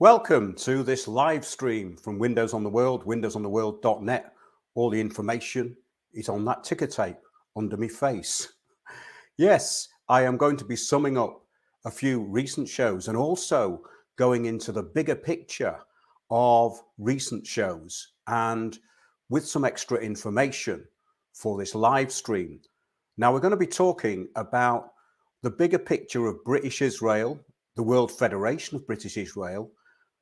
Welcome to this live stream from Windows on the World, windowsontheworld.net. All the information is on that ticker tape under my face. Yes, I am going to be summing up a few recent shows and also going into the bigger picture of recent shows and with some extra information for this live stream. Now we're going to be talking about the bigger picture of British Israel, the World Federation of British Israel,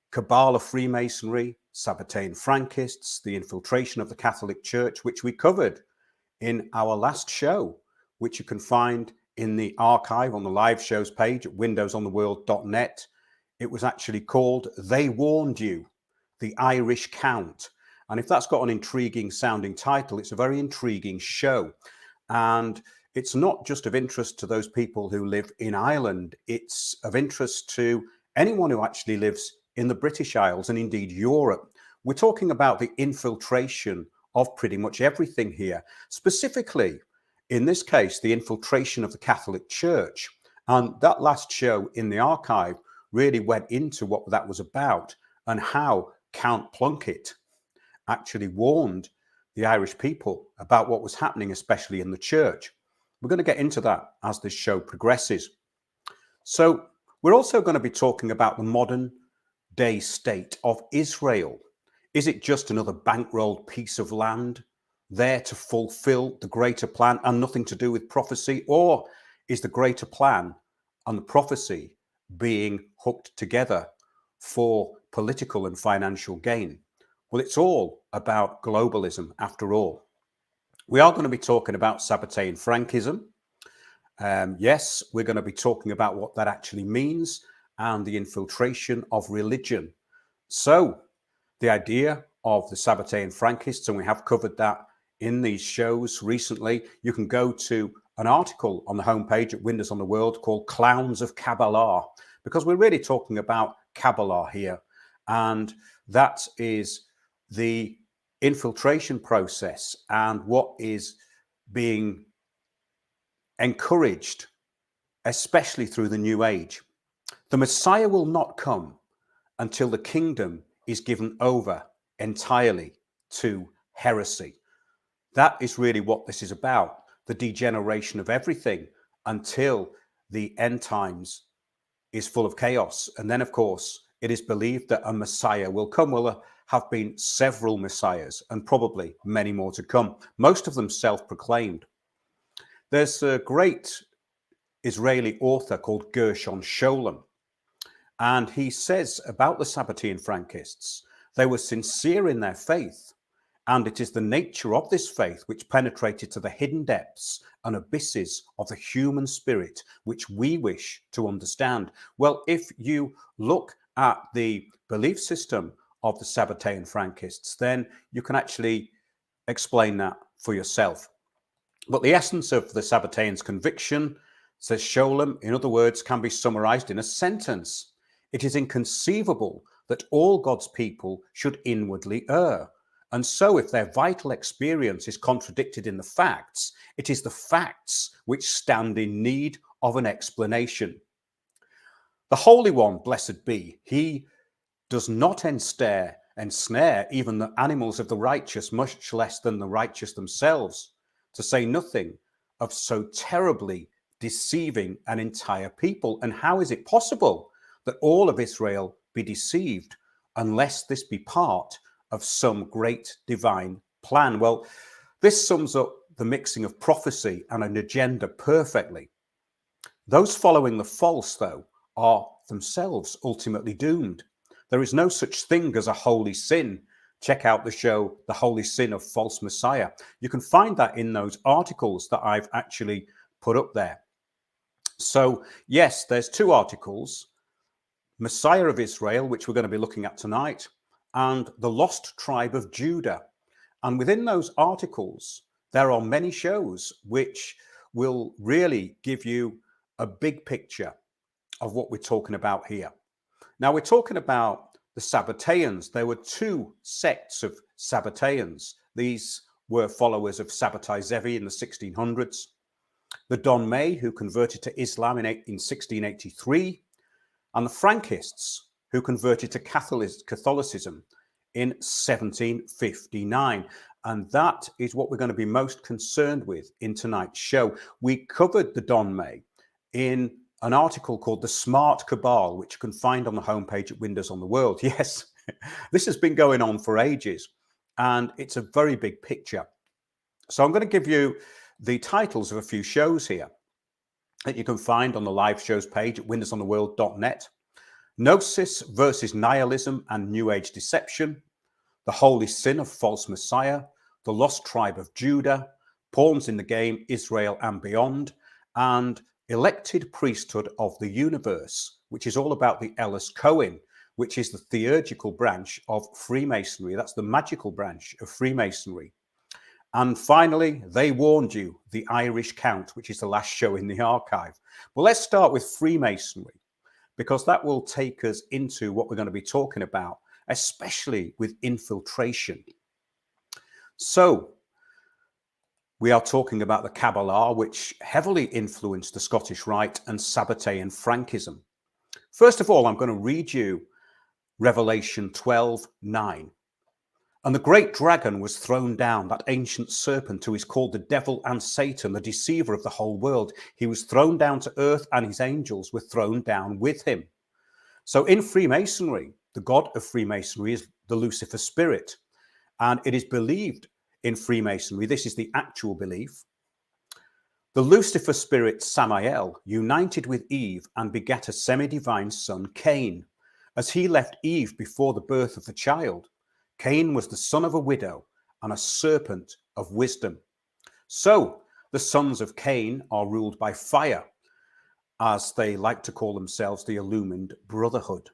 cabal of Freemasonry, Sabbatean Frankists, the infiltration of the Catholic Church, which we covered in our last show, which you can find in the archive on the live shows page at windowsontheworld.net. It was actually called They Warned You, the Irish Count. And if that's got an intriguing sounding title, it's a very intriguing show. And it's not just of interest to those people who live in Ireland. It's of interest to anyone who actually lives in the British Isles and indeed Europe. We're talking about the infiltration of pretty much everything here. Specifically, in this case, the infiltration of the Catholic Church. And that last show in the archive really went into what that was about and how Count Plunkett actually warned the Irish people about what was happening, especially in the church. We're going to get into that as this show progresses. So we're also going to be talking about the modern day state of Israel. Is it just another bankrolled piece of land there to fulfill the greater plan and nothing to do with prophecy? Or is the greater plan and the prophecy being hooked together for political and financial gain? Well, it's all about globalism after all. We are going to be talking about Sabbatean Frankism. Yes, we're going to be talking about what that actually means and the infiltration of religion. So the idea of the Sabbatean Frankists, and we have covered that in these shows recently. You can go to an article on the homepage at Windows on the World called Clowns of Kabbalah, because we're really talking about Kabbalah here. And that is the infiltration process and what is being encouraged, especially through the New Age. The Messiah will not come until the kingdom is given over entirely to heresy. That is really what this is about, the degeneration of everything until the end times is full of chaos. And then, of course, it is believed that a Messiah will come. Well, there have been several Messiahs and probably many more to come, most of them self-proclaimed. There's a great Israeli author called Gershon Scholem, and he says about the Sabbatean Frankists, they were sincere in their faith, and it is the nature of this faith which penetrated to the hidden depths and abysses of the human spirit, which we wish to understand. Well, if you look at the belief system of the Sabbatean Frankists, then you can actually explain that for yourself. But the essence of the Sabbateans' conviction, says Scholem, in other words, can be summarized in a sentence. It is inconceivable that all God's people should inwardly err. And so if their vital experience is contradicted in the facts, it is the facts which stand in need of an explanation. The Holy One, blessed be, he does not ensnare even the animals of the righteous, much less than the righteous themselves, to say nothing of so terribly deceiving an entire people. And how is it possible that all of Israel be deceived unless this be part of some great divine plan? Well, this sums up the mixing of prophecy and an agenda perfectly. Those following the false, though, are themselves ultimately doomed. There is no such thing as a holy sin. Check out the show, The Holy Sin of False Messiah. You can find that in those articles that I've actually put up there. So, yes, there's two articles, Messiah of Israel, which we're going to be looking at tonight, and the Lost Tribe of Judah. And within those articles, there are many shows which will really give you a big picture of what we're talking about here. Now, we're talking about the Sabbateans. There were two sects of Sabbateans. These were followers of Sabbatai Zevi in the 1600s. The Don May, who converted to Islam in 1683, and the Frankists, who converted to Catholicism in 1759. And that is what we're going to be most concerned with in tonight's show. We covered the Don May in an article called The Smart Cabal, which you can find on the homepage at Windows on the World. Yes, this has been going on for ages, and it's a very big picture. So I'm going to give you the titles of a few shows here that you can find on the live shows page at windowsontheworld.net. Gnosis versus Nihilism and New Age Deception, The Holy Sin of False Messiah, The Lost Tribe of Judah, Pawns in the Game, Israel and Beyond, and Elected Priesthood of the Universe, which is all about the Ellis Cohen, which is the theurgical branch of Freemasonry. That's the magical branch of Freemasonry. And finally, They Warned You, The Irish Count, which is the last show in the archive. Well, let's start with Freemasonry, because that will take us into what we're going to be talking about, especially with infiltration. So, we are talking about the Kabbalah, which heavily influenced the Scottish Rite and Sabbatean Frankism. First of all, I'm going to read you Revelation 12:9. And the great dragon was thrown down, that ancient serpent who is called the devil and Satan, the deceiver of the whole world. He was thrown down to earth, and his angels were thrown down with him. So in Freemasonry, the god of Freemasonry is the Lucifer spirit. And it is believed in Freemasonry, this is the actual belief, the Lucifer spirit Samael united with Eve and begat a semi-divine son, Cain. As he left Eve before the birth of the child, Cain was the son of a widow and a serpent of wisdom. So the sons of Cain are ruled by fire, as they like to call themselves, the Illumined Brotherhood.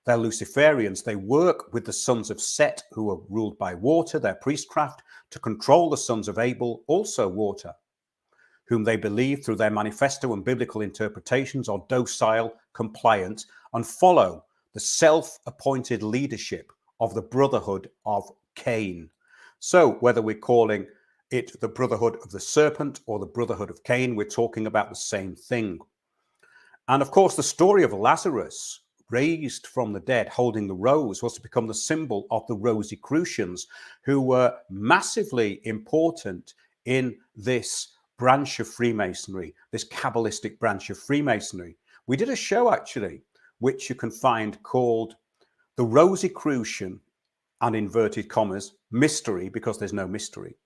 They're Luciferians. They work with the sons of Set, who are ruled by water, their priestcraft, to control the sons of Abel, also water, whom they believe through their manifesto and biblical interpretations are docile, compliant, and follow the self-appointed leadership of the Brotherhood of Cain. So whether we're calling it the Brotherhood of the Serpent or the Brotherhood of Cain, we're talking about the same thing. And of course, the story of Lazarus, raised from the dead, holding the rose, was to become the symbol of the Rosicrucians, who were massively important in this branch of Freemasonry, this Kabbalistic branch of Freemasonry. We did a show, actually, which you can find called The Rosicrucian, and inverted commas, Mystery, because there's no mystery.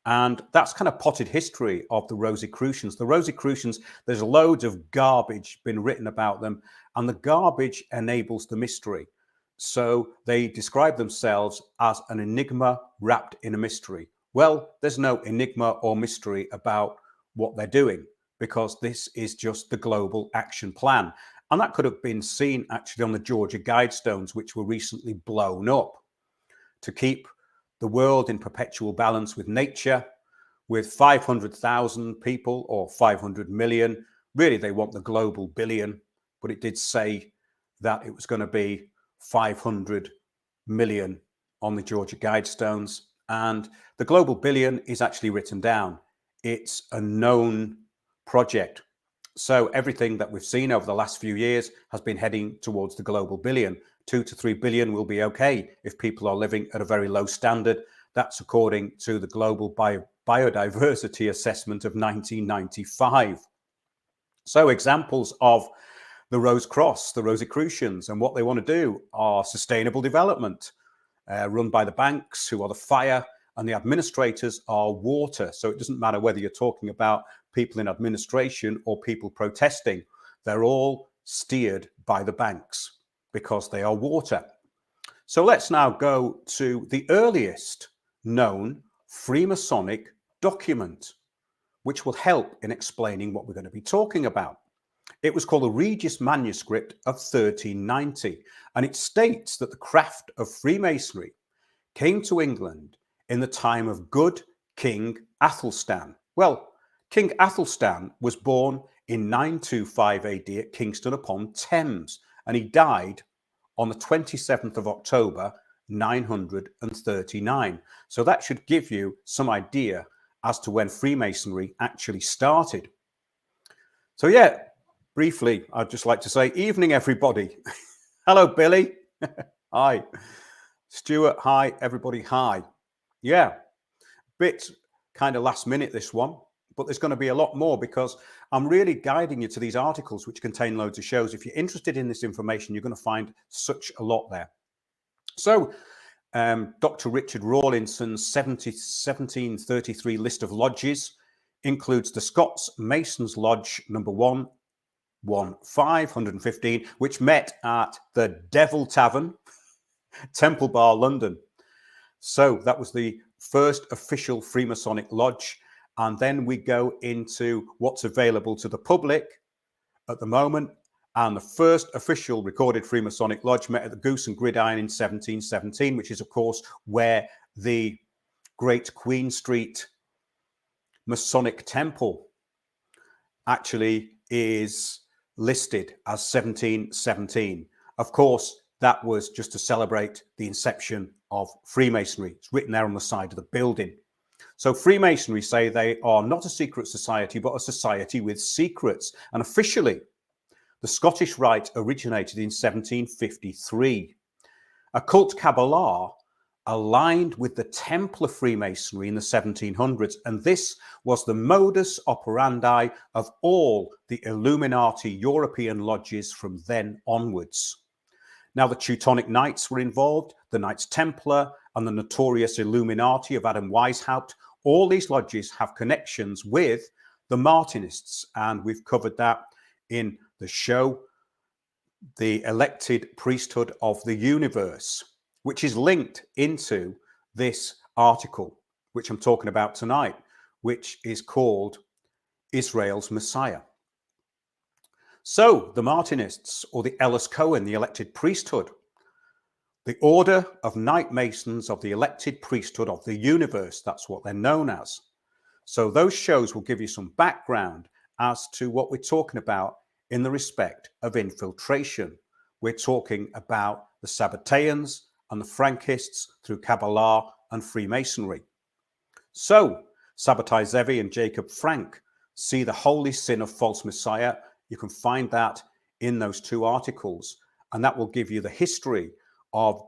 And that's kind of potted history of the Rosicrucians. The Rosicrucians, there's loads of garbage been written about them, and the garbage enables the mystery. So they describe themselves as an enigma wrapped in a mystery. Well, there's no enigma or mystery about what they're doing, because this is just the global action plan. And that could have been seen actually on the Georgia Guidestones, which were recently blown up to keep the world in perpetual balance with nature, with 500,000 people or 500 million. Really, they want the global billion, but it did say that it was going to be 500 million on the Georgia Guidestones. And the global billion is actually written down. It's a known project. So everything that we've seen over the last few years has been heading towards the global billion. 2 to 3 billion will be okay if people are living at a very low standard. That's according to the Global Biodiversity Assessment of 1995. So examples of the Rose Cross, the Rosicrucians, and what they want to do are sustainable development, run by the banks, who are the fire, and the administrators are water. So it doesn't matter whether you're talking about people in administration or people protesting. They're all steered by the banks because they are water. So let's now go to the earliest known Freemasonic document, which will help in explaining what we're going to be talking about. It was called the Regis Manuscript of 1390, and it states that the craft of Freemasonry came to England in the time of good King Athelstan. Well, King Athelstan was born in 925 AD at Kingston upon Thames, and he died on the 27th of October, 939. So that should give you some idea as to when Freemasonry actually started. So yeah, briefly, I'd just like to say, evening, everybody. Hello, Billy. Hi. Stuart, hi. Everybody, hi. Yeah, bit kind of last minute, this one, but there's going to be a lot more because I'm really guiding you to these articles which contain loads of shows. If you're interested in this information, you're going to find such a lot there. So, Dr. Richard Rawlinson's 1733 list of lodges includes the Scots Masons Lodge number 115, which met at the Devil Tavern, Temple Bar, London. So that was the first official Freemasonic lodge. And then we go into what's available to the public at the moment. And the first official recorded Freemasonic lodge met at the Goose and Gridiron in 1717, which is, of course, where the Great Queen Street Masonic Temple actually is listed as 1717. Of course, that was just to celebrate the inception of Freemasonry. It's written there on the side of the building. So Freemasonry say they are not a secret society, but a society with secrets. And officially, the Scottish Rite originated in 1753. Occult Kabbalah aligned with the Templar Freemasonry in the 1700s, and this was the modus operandi of all the Illuminati European lodges from then onwards. Now, the Teutonic Knights were involved, the Knights Templar, and the notorious Illuminati of Adam Weishaupt. All these lodges have connections with the Martinists, and we've covered that in the show, The Elected Priesthood of the Universe, which is linked into this article, which I'm talking about tonight, which is called Israel's Messiah. So the Martinists, or the Ellis Cohen, the elected priesthood, the order of Knight Masons of the elected priesthood of the universe, that's what they're known as. So those shows will give you some background as to what we're talking about in the respect of infiltration. We're talking about the Sabbateans and the Frankists through Kabbalah and Freemasonry. So Sabbatai Zevi and Jacob Frank see the holy sin of false messiah. You can find that in those two articles, and that will give you the history of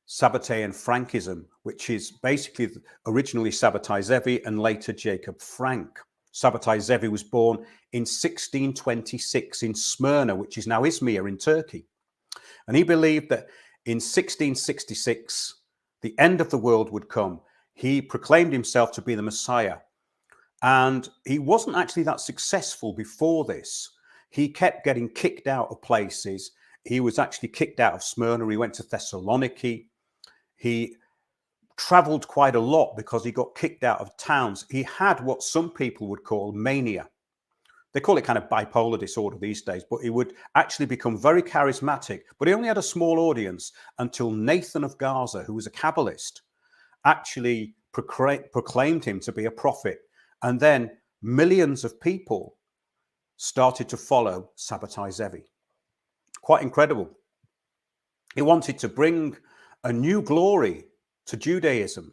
Sabbatean Frankism, which is basically originally Sabbatai Zevi and later Jacob Frank. Sabbatai Zevi was born in 1626 in Smyrna, which is now Izmir in Turkey. And he believed that in 1666, the end of the world would come. He proclaimed himself to be the Messiah. And he wasn't actually that successful before this. He kept getting kicked out of places. He was actually kicked out of Smyrna. He went to Thessaloniki. He traveled quite a lot because he got kicked out of towns. He had what some people would call mania. They call it kind of bipolar disorder these days, but he would actually become very charismatic. But he only had a small audience until Nathan of Gaza, who was a Kabbalist, actually proclaimed him to be a prophet. And then millions of people started to follow Sabbatai Zevi. Quite incredible. He wanted to bring a new glory to Judaism,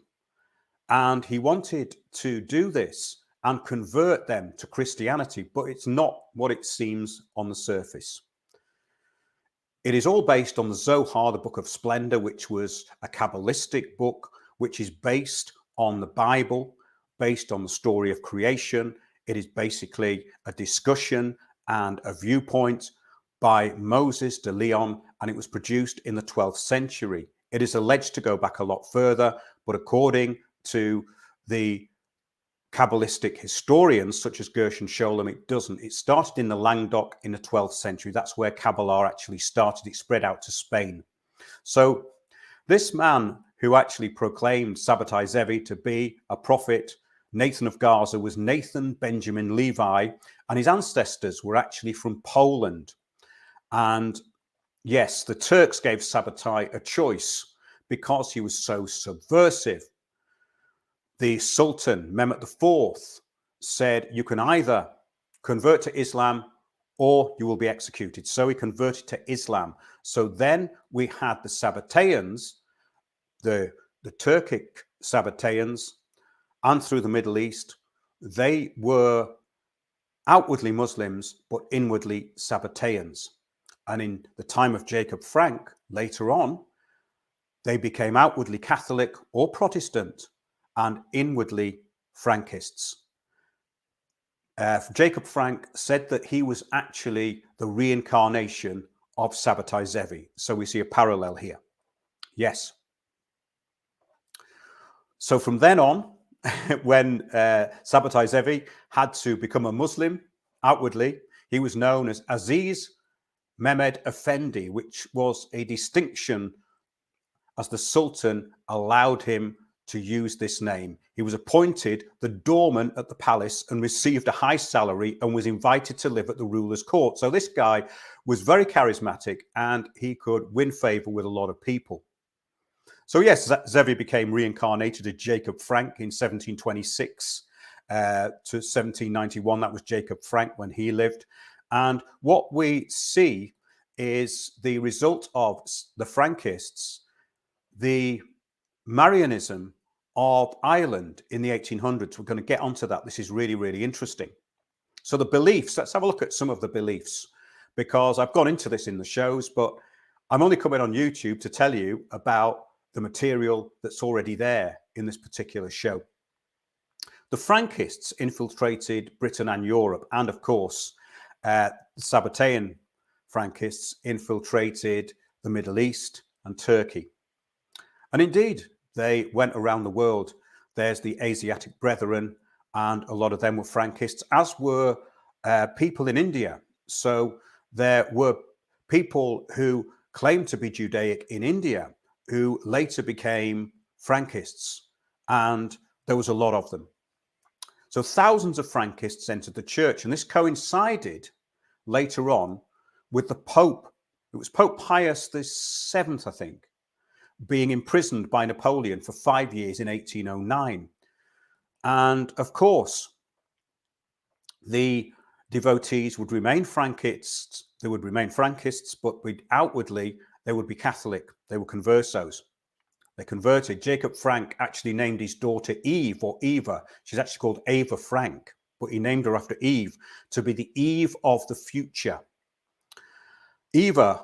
and he wanted to do this and convert them to Christianity, but it's not what it seems on the surface. It is all based on the Zohar, the Book of Splendor, which was a Kabbalistic book, which is based on the Bible, based on the story of creation. It is basically a discussion and a viewpoint by Moses de Leon, and it was produced in the 12th century. It is alleged to go back a lot further, but according to the Kabbalistic historians such as Gershon Scholem, it doesn't. It started in the Languedoc in the 12th century. That's where Kabbalah actually started. It spread out to Spain. So this man who actually proclaimed Sabbatai Zevi to be a prophet, Nathan of Gaza, was Nathan Benjamin Levi, and his ancestors were actually from Poland. And yes, the Turks gave Sabbatai a choice because he was so subversive. The Sultan, Mehmet IV, said, you can either convert to Islam or you will be executed. So he converted to Islam. So then we had the Sabbateans, the Turkic Sabbateans, and through the Middle East, they were outwardly Muslims, but inwardly Sabbateans. And in the time of Jacob Frank, later on, they became outwardly Catholic or Protestant and inwardly Frankists. Jacob Frank said that he was actually the reincarnation of Sabbatai Zevi. So we see a parallel here. Yes. So from then on, when Sabbatai Zevi had to become a Muslim outwardly, he was known as Aziz Mehmed Effendi, which was a distinction as the Sultan allowed him to use this name. He was appointed the doorman at the palace and received a high salary and was invited to live at the ruler's court. So this guy was very charismatic and he could win favor with a lot of people. So yes, Zevi became reincarnated as Jacob Frank in 1726 to 1791. That was Jacob Frank when he lived. And what we see is the result of the Frankists, the Marianism of Ireland in the 1800s. We're going to get onto that. This is really, really interesting. So the beliefs, let's have a look at some of the beliefs, because I've gone into this in the shows, but I'm only coming on YouTube to tell you about the material that's already there in this particular show. The Frankists infiltrated Britain and Europe, and of course, the Sabbatean Frankists infiltrated the Middle East and Turkey. And indeed, they went around the world. There's the Asiatic Brethren, and a lot of them were Frankists, as were people in India. So there were people who claimed to be Judaic in India who later became Frankists, and there was a lot of them. So thousands of Frankists entered the church, and this coincided later on with the Pope. It was Pope Pius VII, I think, being imprisoned by Napoleon for 5 years in 1809. And of course, the devotees would remain Frankists. They would remain Frankists, but outwardly, they would be Catholic. They were conversos. They converted. Jacob Frank actually named his daughter Eve, or Eva. She's actually called Eva Frank, but he named her after Eve, to be the Eve of the future. Eva,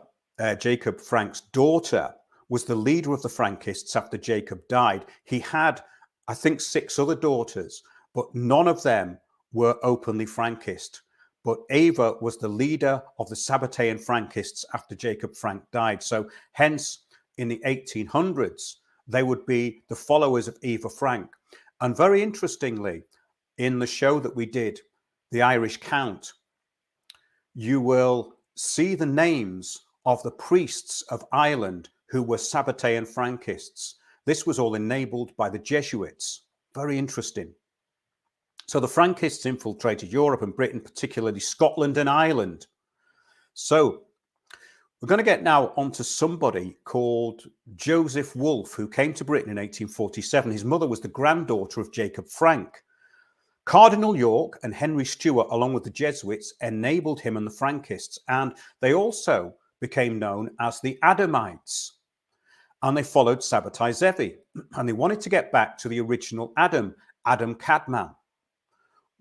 Jacob Frank's daughter, was the leader of the Frankists after Jacob died. He had, I think, 6 other daughters, but none of them were openly Frankist. But Eva was the leader of the Sabbatean Frankists after Jacob Frank died. So hence, in the 1800s, they would be the followers of Eva Frank. And very interestingly, in the show that we did, The Irish Count, you will see the names of the priests of Ireland who were Sabbatean Frankists. This was all enabled by the Jesuits. Very interesting. So the Frankists infiltrated Europe and Britain, particularly Scotland and Ireland. So we're going to get now onto somebody called Joseph Wolfe, who came to Britain in 1847. His mother was the granddaughter of Jacob Frank. Cardinal York and Henry Stuart, along with the Jesuits, enabled him and the Frankists, and they also became known as the Adamites. And they followed Sabbatai Zevi, and they wanted to get back to the original Adam, Adam Kadmon,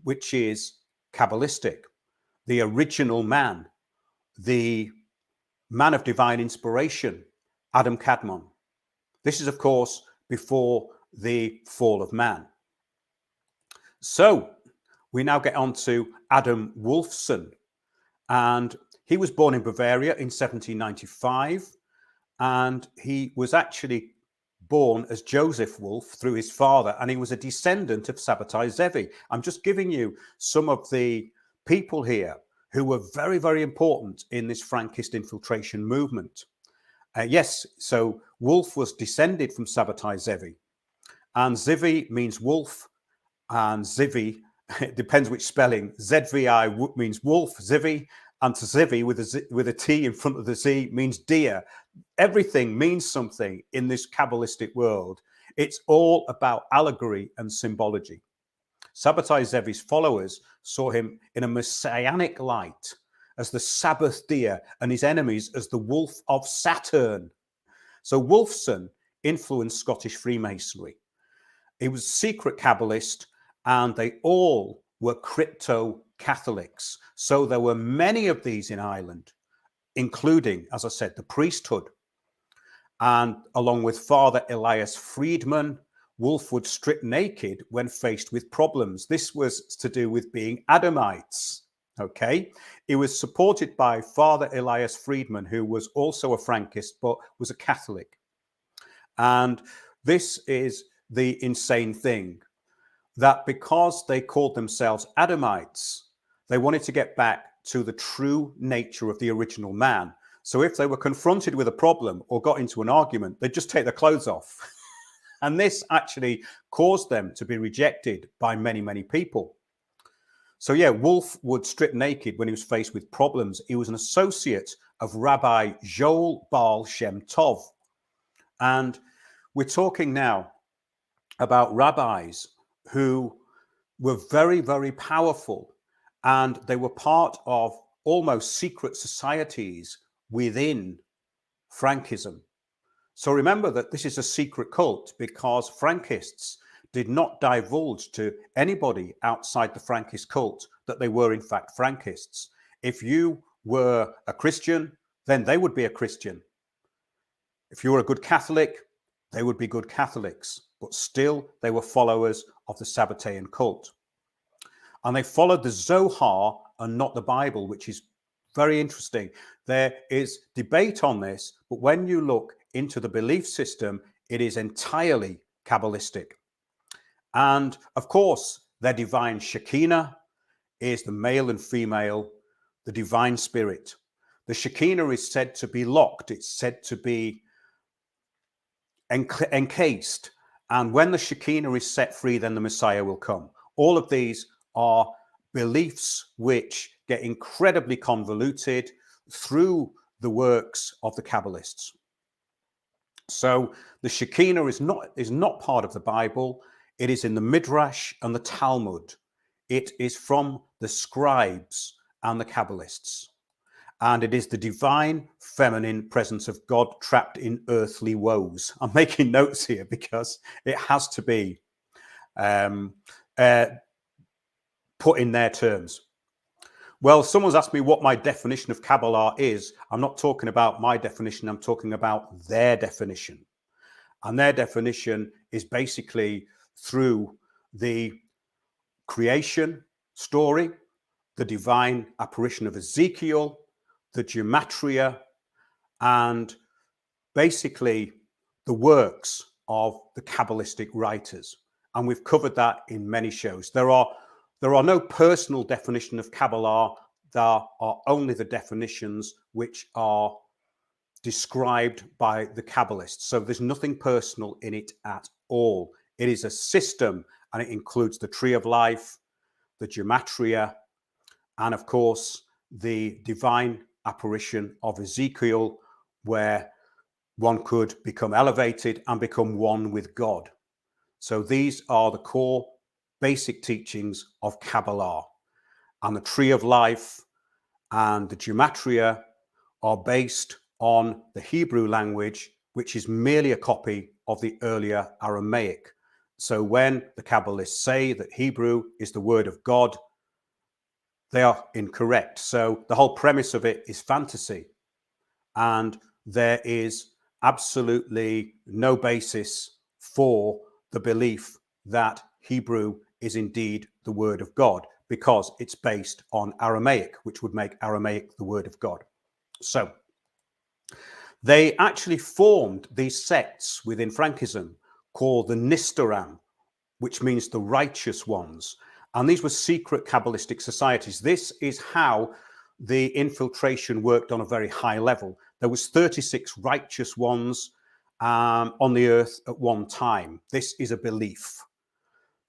which is Kabbalistic, the original man, the man of divine inspiration, Adam Kadmon. This is, of course, before the fall of man. So we now get on to Adam Wolfson, and he was born in Bavaria in 1795, and he was actually born as Joseph Wolfe through his father, and he was a descendant of Sabbatai Zevi. I'm just giving you some of the people here who were very, very important in this Frankist infiltration movement. Yes, so Wolfe was descended from Sabbatai Zevi, and Zivi means wolf, and Zivi, it depends which spelling, ZVI means wolf, Zivi, and to Zivi with a T in front of the Z means deer. Everything means something in this Kabbalistic world. It's all about allegory and symbology. Sabbatai Zevi's followers saw him in a messianic light as the Sabbath deer and his enemies as the wolf of Saturn. So Wolfson influenced Scottish Freemasonry. He was a secret Kabbalist, and they all were crypto-Catholics. So there were many of these in Ireland, including, as I said, the priesthood. And along with Father Elias Friedman, Wolf would strip naked when faced with problems. This was to do with being Adamites. Okay, he was supported by Father Elias Friedman, who was also a Frankist but was a Catholic. And this is the insane thing, that because they called themselves Adamites, they wanted to get back to the true nature of the original man. So if they were confronted with a problem or got into an argument, they'd just take their clothes off. And this actually caused them to be rejected by many, many people. So yeah, Wolf would strip naked when he was faced with problems. He was an associate of Rabbi Joel Baal Shem Tov. And we're talking now about rabbis who were very, very powerful, and they were part of almost secret societies within Frankism. So remember that this is a secret cult, because Frankists did not divulge to anybody outside the Frankist cult that they were in fact Frankists. If you were a Christian, then they would be a Christian. If you were a good Catholic, they would be good Catholics, but still they were followers of the Sabbatean cult. And they followed the Zohar and not the Bible, which is very interesting. There is debate on this, but when you look into the belief system, it is entirely Kabbalistic. And of course, their divine Shekinah is the male and female, the divine spirit. The Shekinah is said to be locked. It's said to be encased. And when the Shekinah is set free, then the Messiah will come. All of these are beliefs which get incredibly convoluted through the works of the Kabbalists. So the Shekinah is not part of the Bible. It is in the Midrash and the Talmud. It is from the scribes and the Kabbalists. And it is the divine feminine presence of God trapped in earthly woes. I'm making notes here because it has to be put in their terms. Well, someone's asked me what my definition of Kabbalah is. I'm not talking about my definition. I'm talking about their definition. And their definition is basically through the creation story, the divine apparition of Ezekiel, the gematria, and basically the works of the Kabbalistic writers. And we've covered that in many shows. There are no personal definition of Kabbalah. There are only the definitions which are described by the Kabbalists. So there's nothing personal in it at all. It is a system, and it includes the tree of life, the gematria, and of course, the divine apparition of Ezekiel, where one could become elevated and become one with God. So these are the core basic teachings of Kabbalah. And the tree of life and the gematria are based on the Hebrew language, which is merely a copy of the earlier Aramaic. So when the Kabbalists say that Hebrew is the word of God, they are incorrect. So the whole premise of it is fantasy. And there is absolutely no basis for the belief that Hebrew is indeed the word of God, because it's based on Aramaic, which would make Aramaic the word of God. So they actually formed these sects within Frankism called the Nistaram, which means the righteous ones. And these were secret Kabbalistic societies. This is how the infiltration worked on a very high level. There was 36 righteous ones on the earth at one time. This is a belief.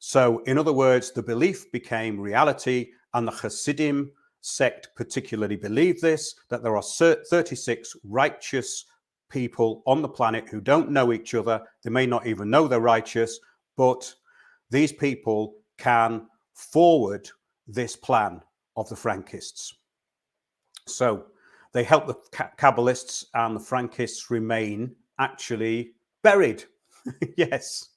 So in other words, the belief became reality, and the Hasidim sect particularly believe this, that there are 36 righteous people on the planet who don't know each other. They may not even know they're righteous, but these people can forward this plan of the Frankists. So they help the Kabbalists and the Frankists remain actually buried. Yes.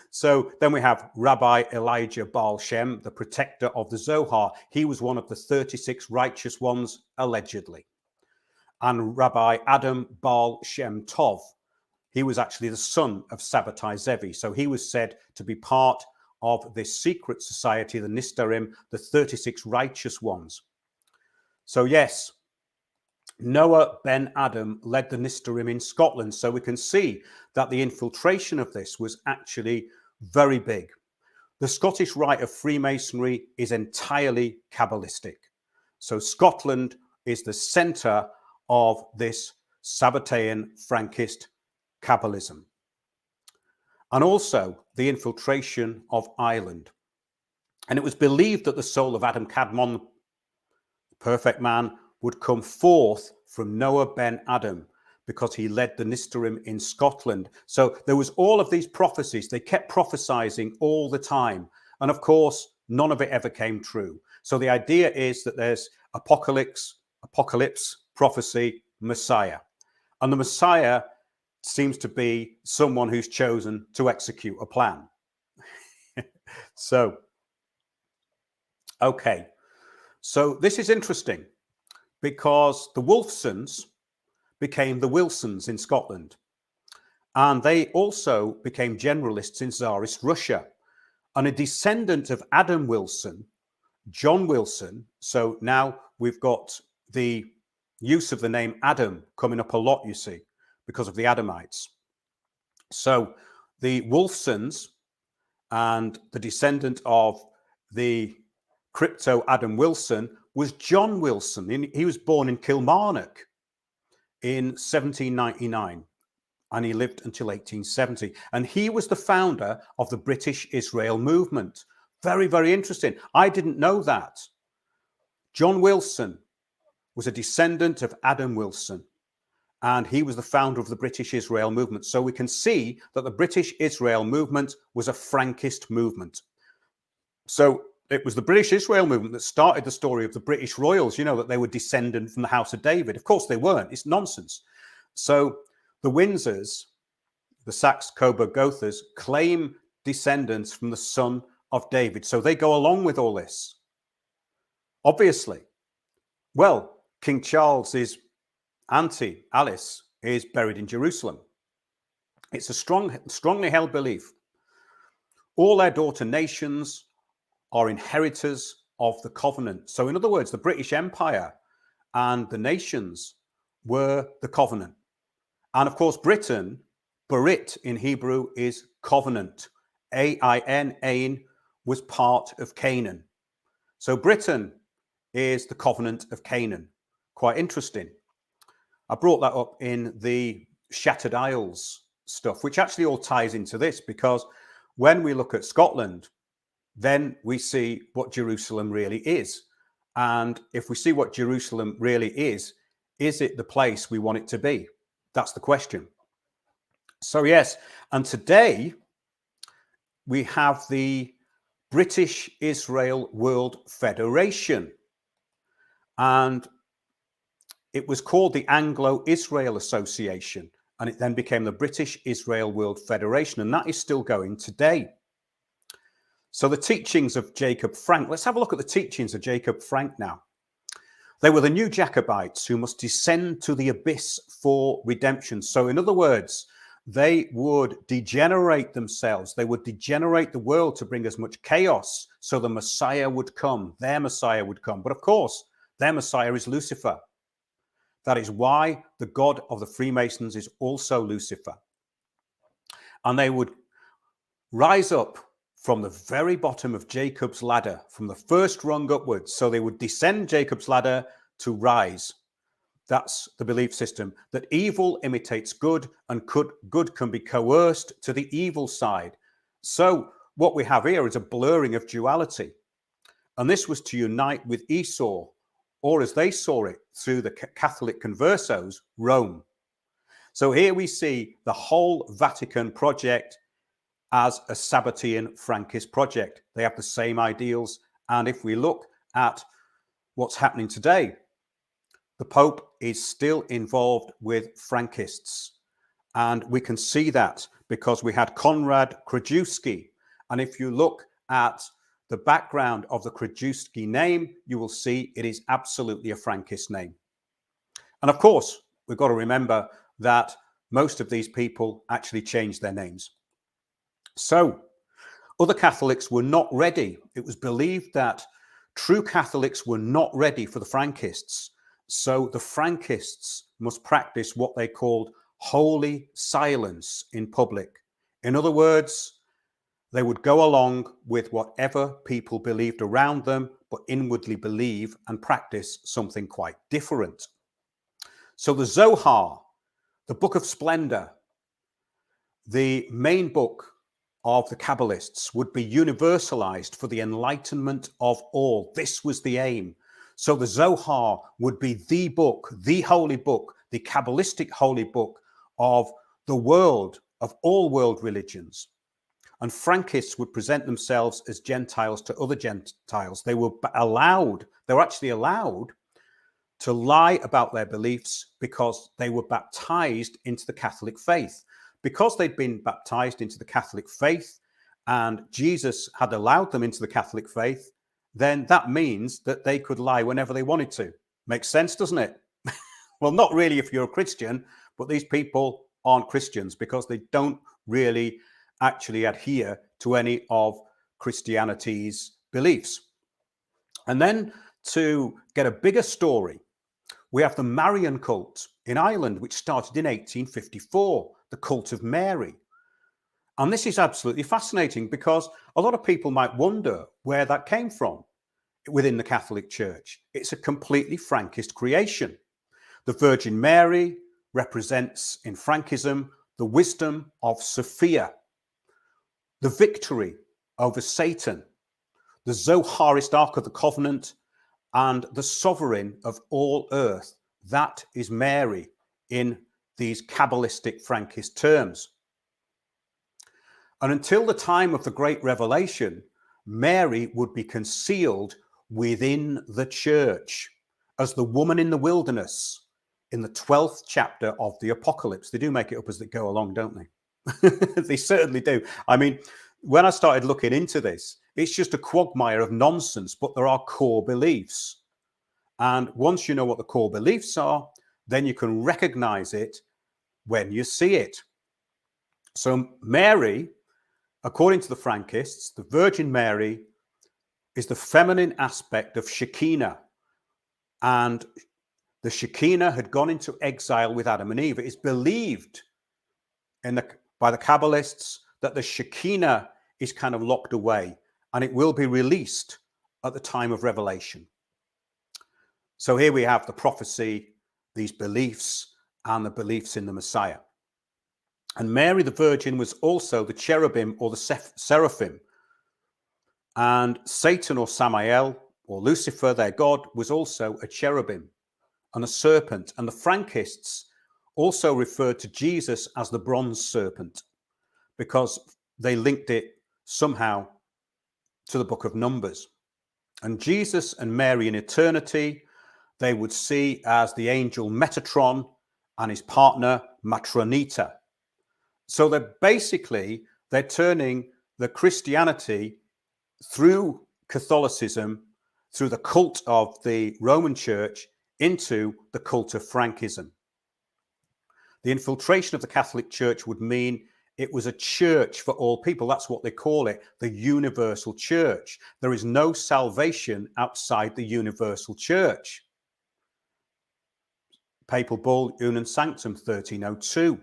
So then we have Rabbi Elijah Baal Shem, the protector of the Zohar. He was one of the 36 righteous ones, allegedly. and Rabbi Adam Baal Shem Tov. He was actually the son of Sabbatai Zevi. So he was said to be part of this secret society, the Nistarim, the 36 righteous ones. So yes, Noah ben Adam led the Nistarim in Scotland. So we can see that the infiltration of this was actually very big. The Scottish rite of Freemasonry is entirely Kabbalistic. So Scotland is the centre of this Sabbatean Frankist Kabbalism. And also the infiltration of Ireland. And it was believed that the soul of Adam Kadmon, the perfect man, would come forth from Noah ben Adam because he led the Nistarim in Scotland. So there was all of these prophecies. They kept prophesying all the time. And of course, none of it ever came true. So the idea is that there's apocalypse, prophecy, Messiah. And the Messiah seems to be someone who's chosen to execute a plan. So, okay. So this is interesting because the Wolfsons became the Wilsons in Scotland. And they also became generalists in Tsarist Russia. And a descendant of Adam Wilson, John Wilson, so now we've got the use of the name Adam coming up a lot, you see, because of the Adamites. So the Wolfsons and the descendant of the crypto Adam Wilson was John Wilson. He was born in Kilmarnock in 1799 and he lived until 1870. And he was the founder of the British Israel movement. Very, very interesting. I didn't know that. John Wilson was a descendant of Adam Wilson, and he was the founder of the British Israel movement. So we can see that the British Israel movement was a Frankist movement. So it was the British Israel movement that started the story of the British royals, you know, that they were descended from the house of David. Of course they weren't. It's nonsense. So the Windsors, the Saxe-Coburg-Gothas, claim descendants from the son of David. So they go along with all this. Obviously. Well, King Charles's auntie, Alice, is buried in Jerusalem. It's a strongly held belief. All their daughter nations are inheritors of the covenant. So in other words, the British Empire and the nations were the covenant. And of course, Britain, Berit in Hebrew is covenant. A-I-N, Ain, was part of Canaan. So Britain is the covenant of Canaan. Quite interesting. I brought that up in the Shattered Isles stuff, which actually all ties into this, because when we look at Scotland, then we see what Jerusalem really is. And if we see what Jerusalem really is it the place we want it to be? That's the question. So yes, and today we have the British Israel World Federation. And it was called the Anglo-Israel Association, and it then became the British Israel World Federation, and that is still going today. So the teachings of Jacob Frank, let's have a look at the teachings of Jacob Frank now. They were the new Jacobites who must descend to the abyss for redemption. So in other words, they would degenerate themselves. They would degenerate the world to bring as much chaos so the Messiah would come, their Messiah would come. But of course, their Messiah is Lucifer. That is why the God of the Freemasons is also Lucifer. And they would rise up from the very bottom of Jacob's ladder, from the first rung upwards. So they would descend Jacob's ladder to rise. That's the belief system, that evil imitates good and good can be coerced to the evil side. So what we have here is a blurring of duality. And this was to unite with Esau, or as they saw it through the Catholic conversos, Rome. So here we see the whole Vatican project as a Sabbatean Frankist project. They have the same ideals. And if we look at what's happening today, the Pope is still involved with Frankists. And we can see that because we had Konrad Krajewski. And if you look at the background of the Krajewski name, you will see it is absolutely a Frankist name. And of course, we've got to remember that most of these people actually changed their names. So other Catholics were not ready. It was believed that true Catholics were not ready for the Frankists. So the Frankists must practice what they called holy silence in public. In other words, they would go along with whatever people believed around them, but inwardly believe and practice something quite different. So the Zohar, the Book of Splendor, the main book of the Kabbalists, would be universalized for the enlightenment of all. This was the aim. So the Zohar would be the book, the holy book, the Kabbalistic holy book of the world, of all world religions. And Frankists would present themselves as Gentiles to other Gentiles. They were actually allowed to lie about their beliefs because they were baptized into the Catholic faith. Because they'd been baptized into the Catholic faith and Jesus had allowed them into the Catholic faith, then that means that they could lie whenever they wanted to. Makes sense, doesn't it? Well, not really if you're a Christian, but these people aren't Christians because they don't really actually adhere to any of Christianity's beliefs. And then to get a bigger story, we have the Marian cult in Ireland, which started in 1854, the cult of Mary. And this is absolutely fascinating because a lot of people might wonder where that came from within the Catholic Church. It's a completely Frankist creation. The Virgin Mary represents in Frankism the wisdom of Sophia, the victory over Satan, the Zoharist Ark of the Covenant, and the sovereign of all earth. That is Mary in these Kabbalistic Frankist terms. And until the time of the Great Revelation, Mary would be concealed within the church as the woman in the wilderness in the 12th chapter of the Apocalypse. They do make it up as they go along, don't they? They certainly do. I mean, when I started looking into this, it's just a quagmire of nonsense, but there are core beliefs. And once you know what the core beliefs are, then you can recognize it when you see it. So Mary, according to the Frankists, the Virgin Mary is the feminine aspect of Shekinah. And the Shekinah had gone into exile with Adam and Eve. It is believed by the Kabbalists that the Shekinah is kind of locked away and it will be released at the time of Revelation. So here we have the prophecy, these beliefs, and the beliefs in the Messiah. And Mary the Virgin was also the cherubim or the seraphim. And Satan or Samael or Lucifer, their god, was also a cherubim and a serpent. And the Frankists also referred to Jesus as the bronze serpent because they linked it somehow to the book of Numbers. And Jesus and Mary in eternity, they would see as the angel Metatron and his partner Matronita. So they're turning the Christianity through Catholicism, through the cult of the Roman Church, into the cult of Frankism. The infiltration of the Catholic Church would mean it was a church for all people. That's what they call it, the universal church. There is no salvation outside the universal church. Papal Bull Unum Sanctum 1302.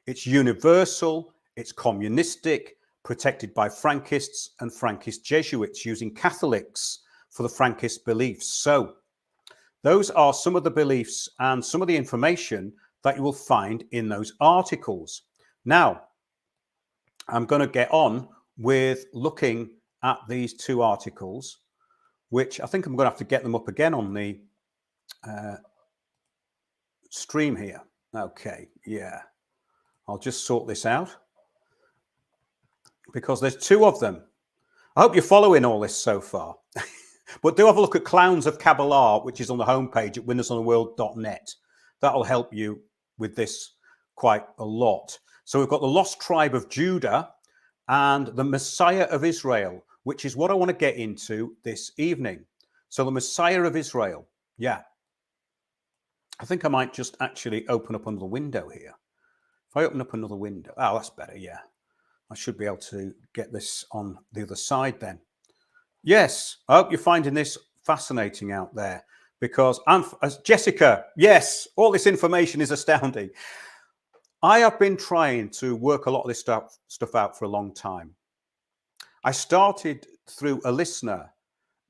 It's universal, it's communistic, protected by Frankists and Frankist Jesuits, using Catholics for the Frankist beliefs. So those are some of the beliefs and some of the information that you will find in those articles. Now, I'm going to get on with looking at these two articles, which I think I'm going to have to get them up again on the stream here. Okay, yeah. I'll just sort this out because there's two of them. I hope you're following all this so far. But do have a look at Clowns of Kabbalah, which is on the homepage at winnersontheworld.net. That'll help you with this quite a lot. So we've got the Lost Tribe of Judah and the Messiah of Israel, which is what I want to get into this evening. So the Messiah of Israel, yeah. I think I might just actually open up another window here. If I open up another window, oh, that's better, yeah. I should be able to get this on the other side then. Yes, I hope you're finding this fascinating out there, because as Jessica, yes, all this information is astounding. I have been trying to work a lot of this stuff out for a long time. I started through a listener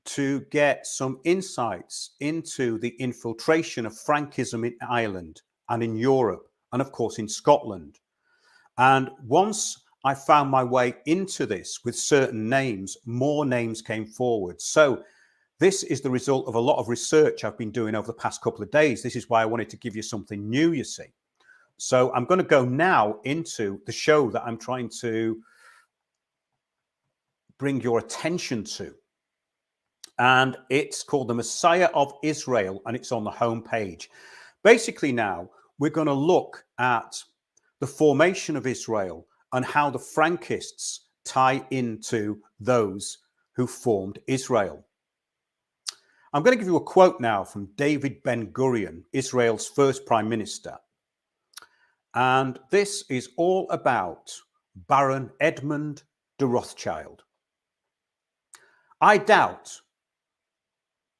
to get some insights into the infiltration of Frankism in Ireland and in Europe, and of course in Scotland. And once I found my way into this with certain names, more names came forward. So this is the result of a lot of research I've been doing over the past couple of days. This is why I wanted to give you something new, you see. So I'm going to go now into the show that I'm trying to bring your attention to. And it's called The Messiah of Israel, and it's on the homepage. Basically now, we're going to look at the formation of Israel and how the Frankists tie into those who formed Israel. I'm going to give you a quote now from David Ben-Gurion, Israel's first prime minister. And this is all about Baron Edmund de Rothschild. I doubt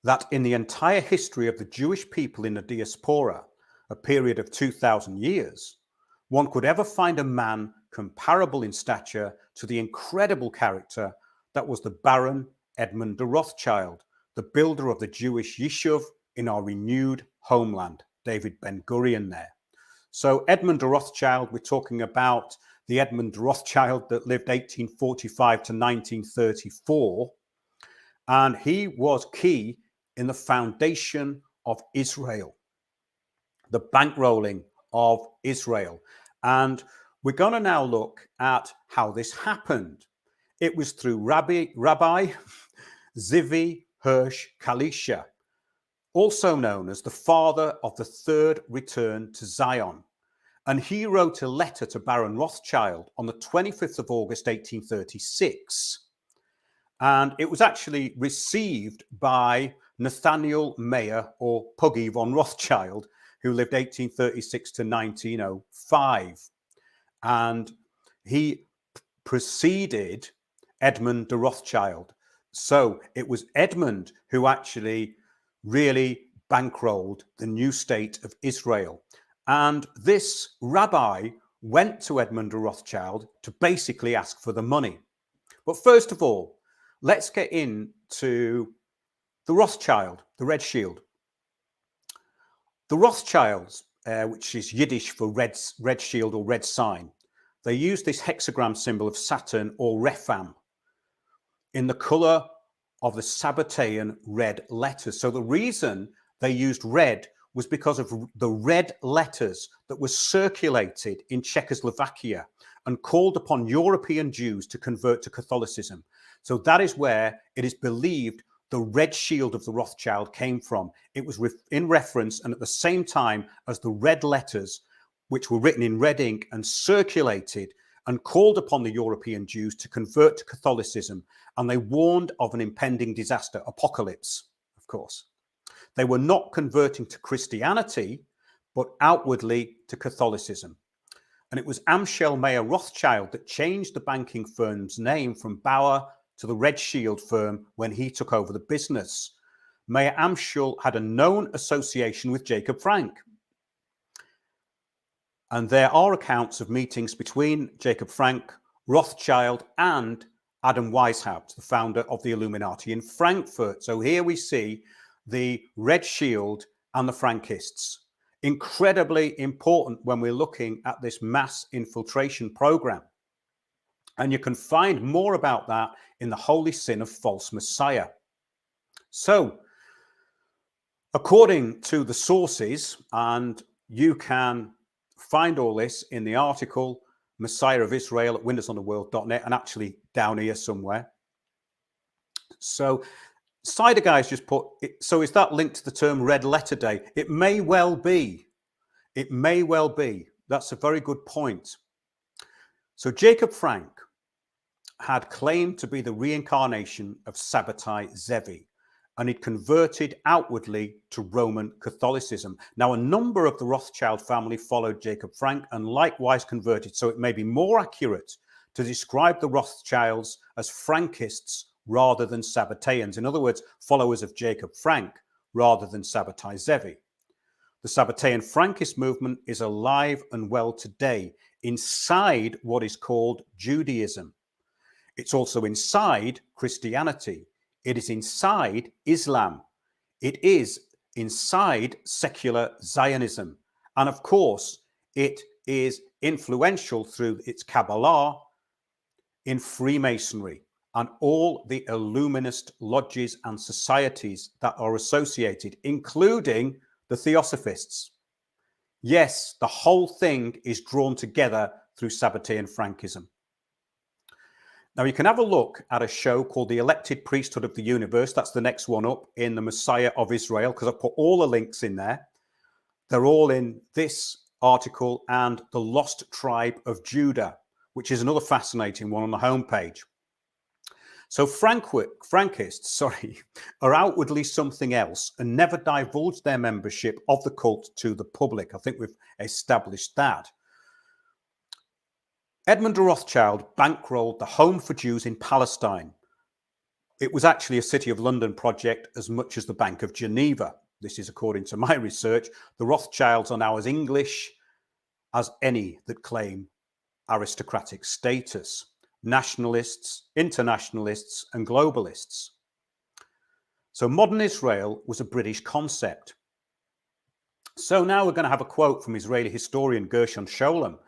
that in the entire history of the Jewish people in the diaspora, a period of 2,000 years, one could ever find a man comparable in stature to the incredible character that was the Baron Edmund de Rothschild, the builder of the Jewish Yishuv in our renewed homeland. David Ben-Gurion there. So Edmund de Rothschild, we're talking about the Edmund de Rothschild that lived 1845 to 1934. And he was key in the foundation of Israel, the bankrolling of Israel. And we're going to now look at how this happened. It was through Rabbi Zivi Hirsch Kalisha, also known as the father of the third return to Zion. And he wrote a letter to Baron Rothschild on the 25th of August, 1836. And it was actually received by Nathaniel Meyer, or Puggy von Rothschild, who lived 1836 to 1905. And he preceded Edmund de Rothschild. So it was Edmund who actually really bankrolled the new state of Israel. And this rabbi went to Edmund de Rothschild to basically ask for the money. But first of all, let's get into the Rothschild, the Red Shield. The Rothschilds, which is Yiddish for red shield or red sign, they use this hexagram symbol of Saturn or Repham in the color of the Sabbatean red letters. So the reason they used red was because of the red letters that were circulated in Czechoslovakia and called upon European Jews to convert to Catholicism. So that is where it is believed the red shield of the Rothschild came from. It was in reference and at the same time as the red letters, which were written in red ink and circulated and called upon the European Jews to convert to Catholicism. And they warned of an impending disaster, apocalypse, of course. They were not converting to Christianity, but outwardly to Catholicism. And it was Amschel Meyer Rothschild that changed the banking firm's name from Bauer to the Red Shield firm when he took over the business. Meyer Amschel had a known association with Jacob Frank. And there are accounts of meetings between Jacob Frank, Rothschild, and Adam Weishaupt, the founder of the Illuminati in Frankfurt. So here we see the Red Shield and the Frankists. Incredibly important when we're looking at this mass infiltration program. And you can find more about that in The Holy Sin of False Messiah. So, according to the sources, and you can find all this in the article, Messiah of Israel at windowsontheworld.net, and actually down here somewhere. So, Cider Guys just put, so is that linked to the term Red Letter Day? It may well be. It may well be. That's a very good point. So Jacob Frank had claimed to be the reincarnation of Sabbatai Zevi. and he'd converted outwardly to Roman Catholicism. Now, a number of the Rothschild family followed Jacob Frank and likewise converted, so it may be more accurate to describe the Rothschilds as Frankists rather than Sabbateans. In other words, followers of Jacob Frank rather than Sabbatai Zevi. The Sabbatean Frankist movement is alive and well today inside what is called Judaism. It's also inside Christianity. It is inside Islam. It is inside secular Zionism. And of course, it is influential through its Kabbalah in Freemasonry and all the Illuminist lodges and societies that are associated, including the Theosophists. Yes, the whole thing is drawn together through Sabbatean Frankism. Now, you can have a look at a show called The Elected Priesthood of the Universe. That's the next one up in the Messiah of Israel, because I've put all the links in there. They're all in this article and The Lost Tribe of Judah, which is another fascinating one on the homepage. So Frankists, are outwardly something else and never divulge their membership of the cult to the public. I think we've established that. Edmund de Rothschild bankrolled the Home for Jews in Palestine. It was actually a City of London project as much as the Bank of Geneva. This is according to my research. The Rothschilds are now as English as any that claim aristocratic status. Nationalists, internationalists, and globalists. So modern Israel was a British concept. So now we're going to have a quote from Israeli historian Gershon Sholem.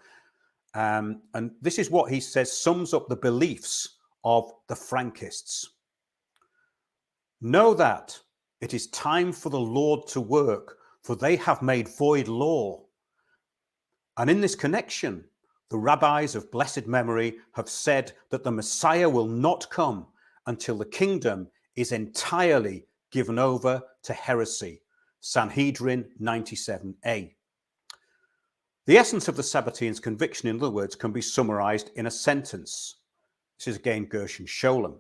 And this is what he says sums up the beliefs of the Frankists. Know that it is time for the Lord to work, for they have made void law. And in this connection, the rabbis of blessed memory have said that the Messiah will not come until the kingdom is entirely given over to heresy. Sanhedrin 97a. The essence of the Sabbateans' conviction, in other words, can be summarized in a sentence. This is again Gershon Sholem.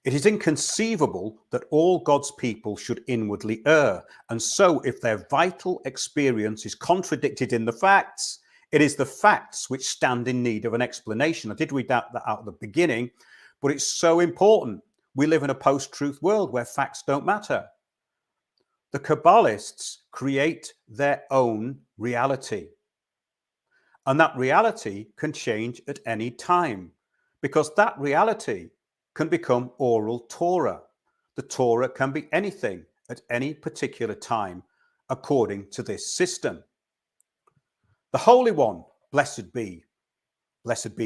It is inconceivable that all God's people should inwardly err, and so if their vital experience is contradicted in the facts, it is the facts which stand in need of an explanation. I did read that out at the beginning, but it's so important. We live in a post-truth world where facts don't matter. The Kabbalists create their own reality. And that reality can change at any time, because that reality can become oral Torah. The Torah can be anything at any particular time, according to this system. The Holy One, blessed be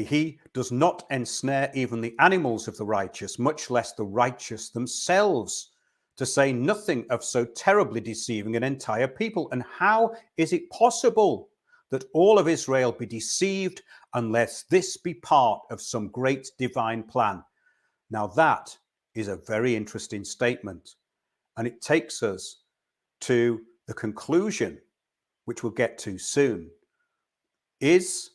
he, does not ensnare even the animals of the righteous, much less the righteous themselves, to say nothing of so terribly deceiving an entire people. And how is it possible that all of Israel be deceived unless this be part of some great divine plan? Now that is a very interesting statement, and it takes us to the conclusion, which we'll get to soon. Is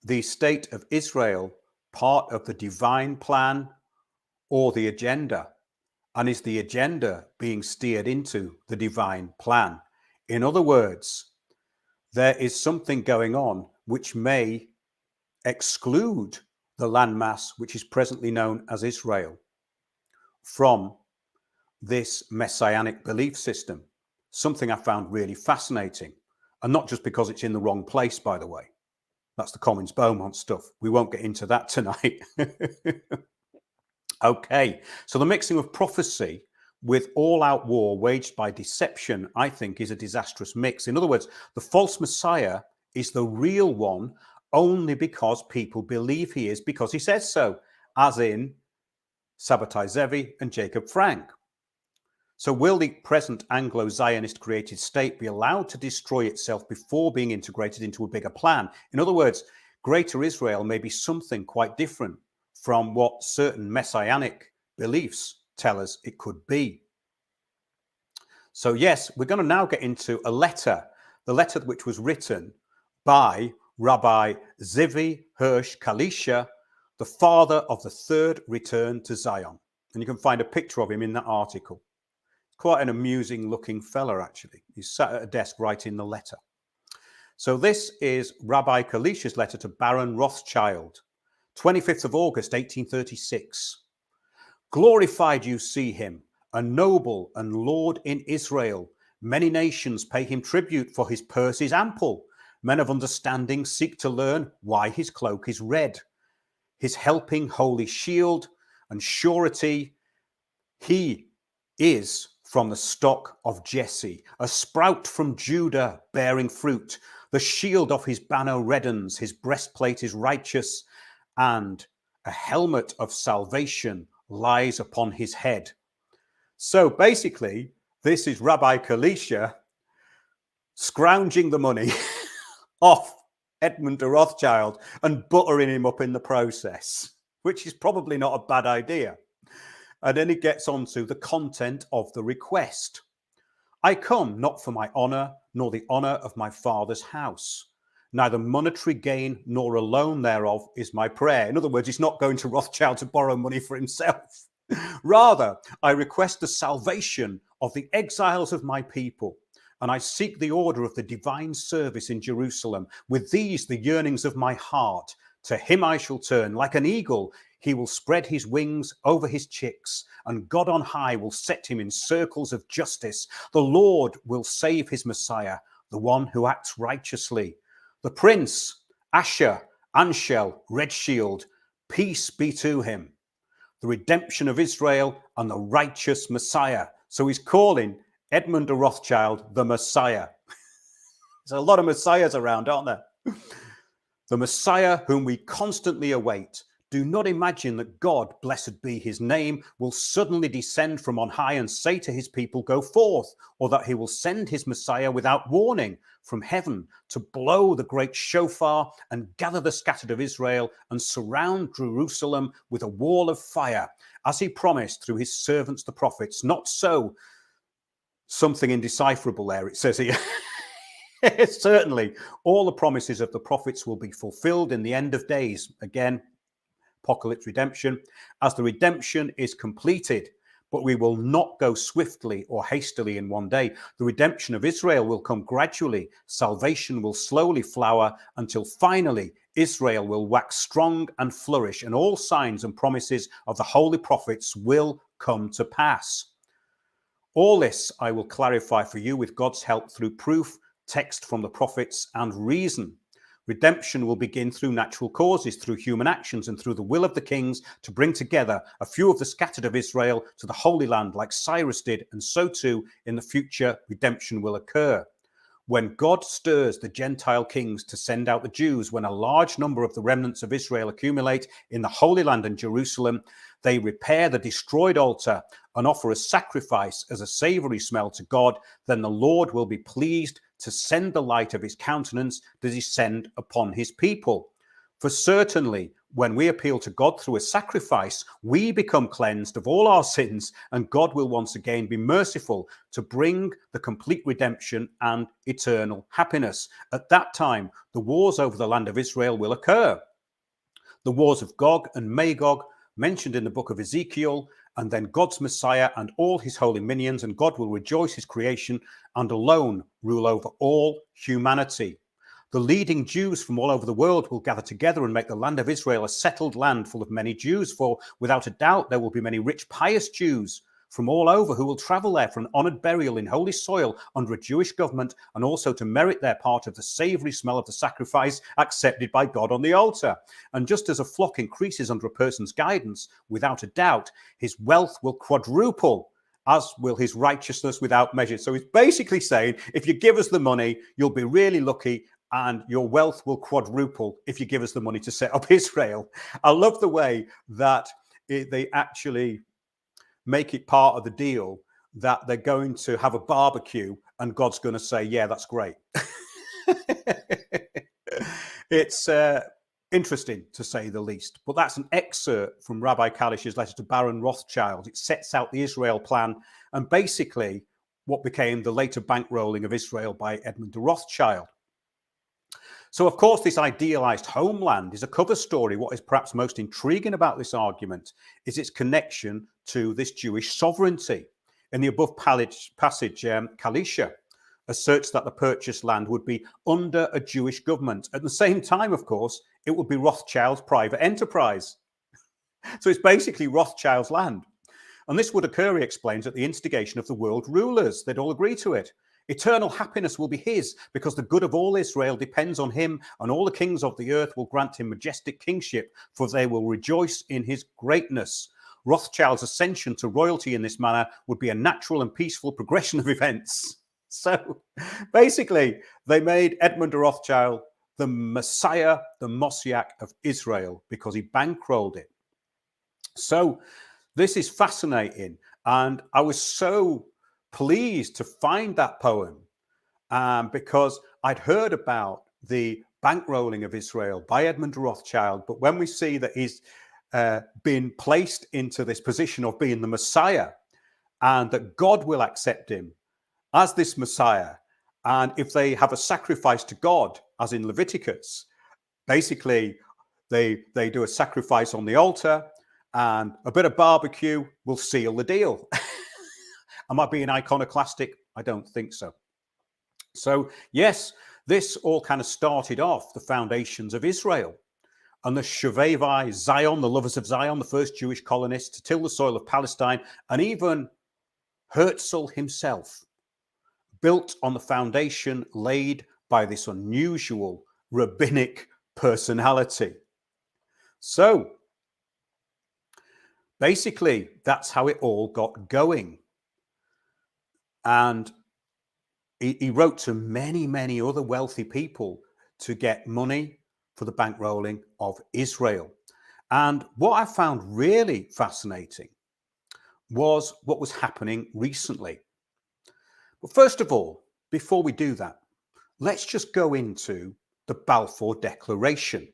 the state of Israel part of the divine plan or the agenda? And is the agenda being steered into the divine plan? In other words, there is something going on which may exclude the landmass which is presently known as Israel from this Messianic belief system. Something I found really fascinating, and not just because it's in the wrong place, by the way. That's the Collins-Beaumont stuff. We won't get into that tonight. Okay, so the mixing of prophecy with all-out war waged by deception, I think, is a disastrous mix. In other words, the false Messiah is the real one only because people believe he is, because he says so, as in Sabbatai Zevi and Jacob Frank. So will the present Anglo-Zionist created state be allowed to destroy itself before being integrated into a bigger plan? In other words, Greater Israel may be something quite different from what certain Messianic beliefs tell us it could be. So yes, we're going to now get into a letter, the letter which was written by Rabbi Zivi Hirsch Kalisha, the father of the third return to Zion. And you can find a picture of him in that article. Quite an amusing looking fella, actually. He's sat at a desk writing the letter. So this is Rabbi Kalish's letter to Baron Rothschild, 25th of August, 1836. Glorified you see him, a noble and lord in Israel. Many nations pay him tribute, for his purse is ample. Men of understanding seek to learn why his cloak is red. His helping holy shield and surety, he is from the stock of Jesse, a sprout from Judah bearing fruit. The shield of his banner reddens, his breastplate is righteous, and a helmet of salvation lies upon his head. So basically, this is Rabbi Kalisha scrounging the money off Edmund de Rothschild and buttering him up in the process, which is probably not a bad idea. And then he gets on to the content of the request. I come not for my honour, nor the honour of my father's house. Neither monetary gain nor a loan thereof is my prayer. In other words, he's not going to Rothschild to borrow money for himself. Rather, I request the salvation of the exiles of my people, and I seek the order of the divine service in Jerusalem. With these, the yearnings of my heart, to him I shall turn. Like an eagle, he will spread his wings over his chicks, and God on high will set him in circles of justice. The Lord will save his Messiah, the one who acts righteously. The Prince, Asher, Anshel, Red Shield, peace be to him. The redemption of Israel and the righteous Messiah. So he's calling Edmund de Rothschild the Messiah. There's a lot of Messiahs around, aren't there? The Messiah whom we constantly await. Do not imagine that God, blessed be his name, will suddenly descend from on high and say to his people, go forth, or that he will send his Messiah without warning from heaven to blow the great shofar and gather the scattered of Israel and surround Jerusalem with a wall of fire, as he promised through his servants the prophets. Not so. Something indecipherable there, it says here. Certainly, all the promises of the prophets will be fulfilled in the end of days. Again, apocalypse redemption, as the redemption is completed, but we will not go swiftly or hastily in one day. The redemption of Israel will come gradually. Salvation will slowly flower until finally Israel will wax strong and flourish, and all signs and promises of the holy prophets will come to pass. All this I will clarify for you with God's help through proof, text from the prophets, and reason. Redemption will begin through natural causes, through human actions, and through the will of the kings to bring together a few of the scattered of Israel to the Holy Land like Cyrus did, and so too in the future redemption will occur. When God stirs the Gentile kings to send out the Jews, when a large number of the remnants of Israel accumulate in the Holy Land and Jerusalem, they repair the destroyed altar and offer a sacrifice as a savory smell to God, then the Lord will be pleased to send the light of his countenance to descend upon his people. For certainly, when we appeal to God through a sacrifice, we become cleansed of all our sins, and God will once again be merciful to bring the complete redemption and eternal happiness. At that time, the wars over the land of Israel will occur. The wars of Gog and Magog, mentioned in the book of Ezekiel, and then God's Messiah and all his holy minions, and God will rejoice his creation and alone rule over all humanity. The leading Jews from all over the world will gather together and make the land of Israel a settled land full of many Jews, for without a doubt there will be many rich, pious Jews from all over who will travel there for an honoured burial in holy soil under a Jewish government, and also to merit their part of the savoury smell of the sacrifice accepted by God on the altar. And just as a flock increases under a person's guidance, without a doubt, his wealth will quadruple, as will his righteousness without measure. So he's basically saying, if you give us the money, you'll be really lucky, and your wealth will quadruple if you give us the money to set up Israel. I love the way that they actually make it part of the deal that they're going to have a barbecue and God's going to say, yeah, that's great. It's interesting, to say the least. But that's an excerpt from Rabbi Kalish's letter to Baron Rothschild. It sets out the Israel plan and basically what became the later bankrolling of Israel by Edmund de Rothschild. So, of course, this idealized homeland is a cover story. What is perhaps most intriguing about this argument is its connection to this Jewish sovereignty. In the above passage, Kalisha asserts that the purchased land would be under a Jewish government. At the same time, of course, it would be Rothschild's private enterprise. So it's basically Rothschild's land. And this would occur, he explains, at the instigation of the world rulers. They'd all agree to it. Eternal happiness will be his, because the good of all Israel depends on him, and all the kings of the earth will grant him majestic kingship, for they will rejoice in his greatness. Rothschild's ascension to royalty in this manner would be a natural and peaceful progression of events. So basically, they made Edmund de Rothschild the Messiah, the Moshiach of Israel, because he bankrolled it. So this is fascinating. And I was so pleased to find that poem because I'd heard about the bankrolling of Israel by Edmund de Rothschild. But when we see that he's been placed into this position of being the Messiah, and that God will accept him as this Messiah, and if they have a sacrifice to God, as in Leviticus, basically they do a sacrifice on the altar, and a bit of barbecue will seal the deal. Am I being iconoclastic? I don't think so. So yes, this all kind of started off the foundations of Israel. And the Shovevai Zion, the lovers of Zion, the first Jewish colonists to till the soil of Palestine, and even Herzl himself, built on the foundation laid by this unusual rabbinic personality. So basically, that's how it all got going. And he wrote to many, many other wealthy people to get money for the bankrolling of Israel. And what I found really fascinating was what was happening recently. But first of all, before we do that, let's just go into the Balfour Declaration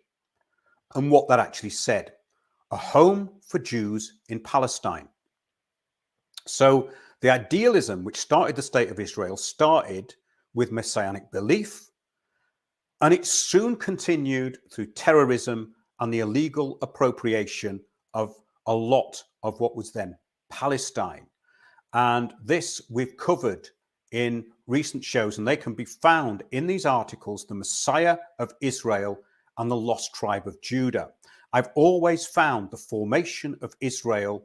and what that actually said. A home for Jews in Palestine. So the idealism which started the state of Israel started with Messianic belief, and it soon continued through terrorism and the illegal appropriation of a lot of what was then Palestine. And this we've covered in recent shows, and they can be found in these articles, The Messiah of Israel and the Lost Tribe of Judah. I've always found the formation of Israel,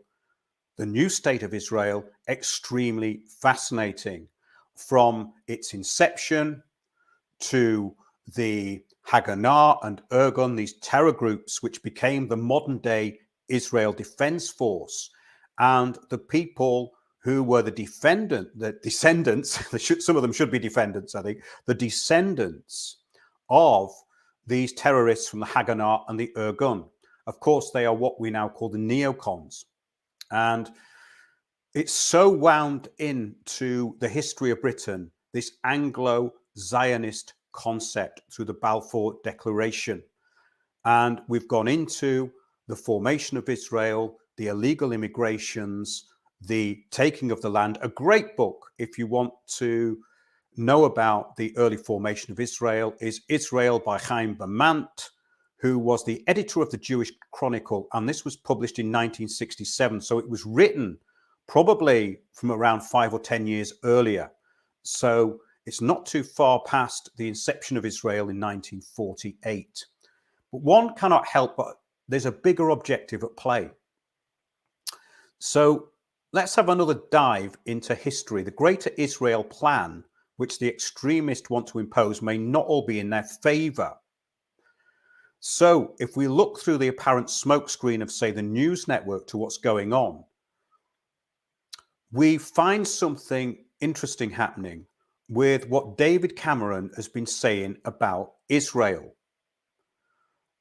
the new state of Israel, extremely fascinating, from its inception to the Haganah and Irgun, these terror groups which became the modern day Israel Defense Force, and the people who were the descendants, some of them should be defendants, I think, the descendants of these terrorists from the Haganah and the Irgun. Of course, they are what we now call the neocons. And it's so wound into the history of Britain, this Anglo-Zionist concept through the Balfour Declaration. And we've gone into the formation of Israel, the illegal immigrations, the taking of the land. A great book, if you want to know about the early formation of Israel, is Israel by Chaim Bamant, who was the editor of the Jewish Chronicle. And this was published in 1967. So it was written probably from around 5 or 10 years earlier. So it's not too far past the inception of Israel in 1948. But one cannot help but there's a bigger objective at play. So let's have another dive into history. The Greater Israel Plan, which the extremists want to impose, may not all be in their favor. So if we look through the apparent smokescreen of, say, the news network to what's going on, we find something interesting happening with what David Cameron has been saying about Israel.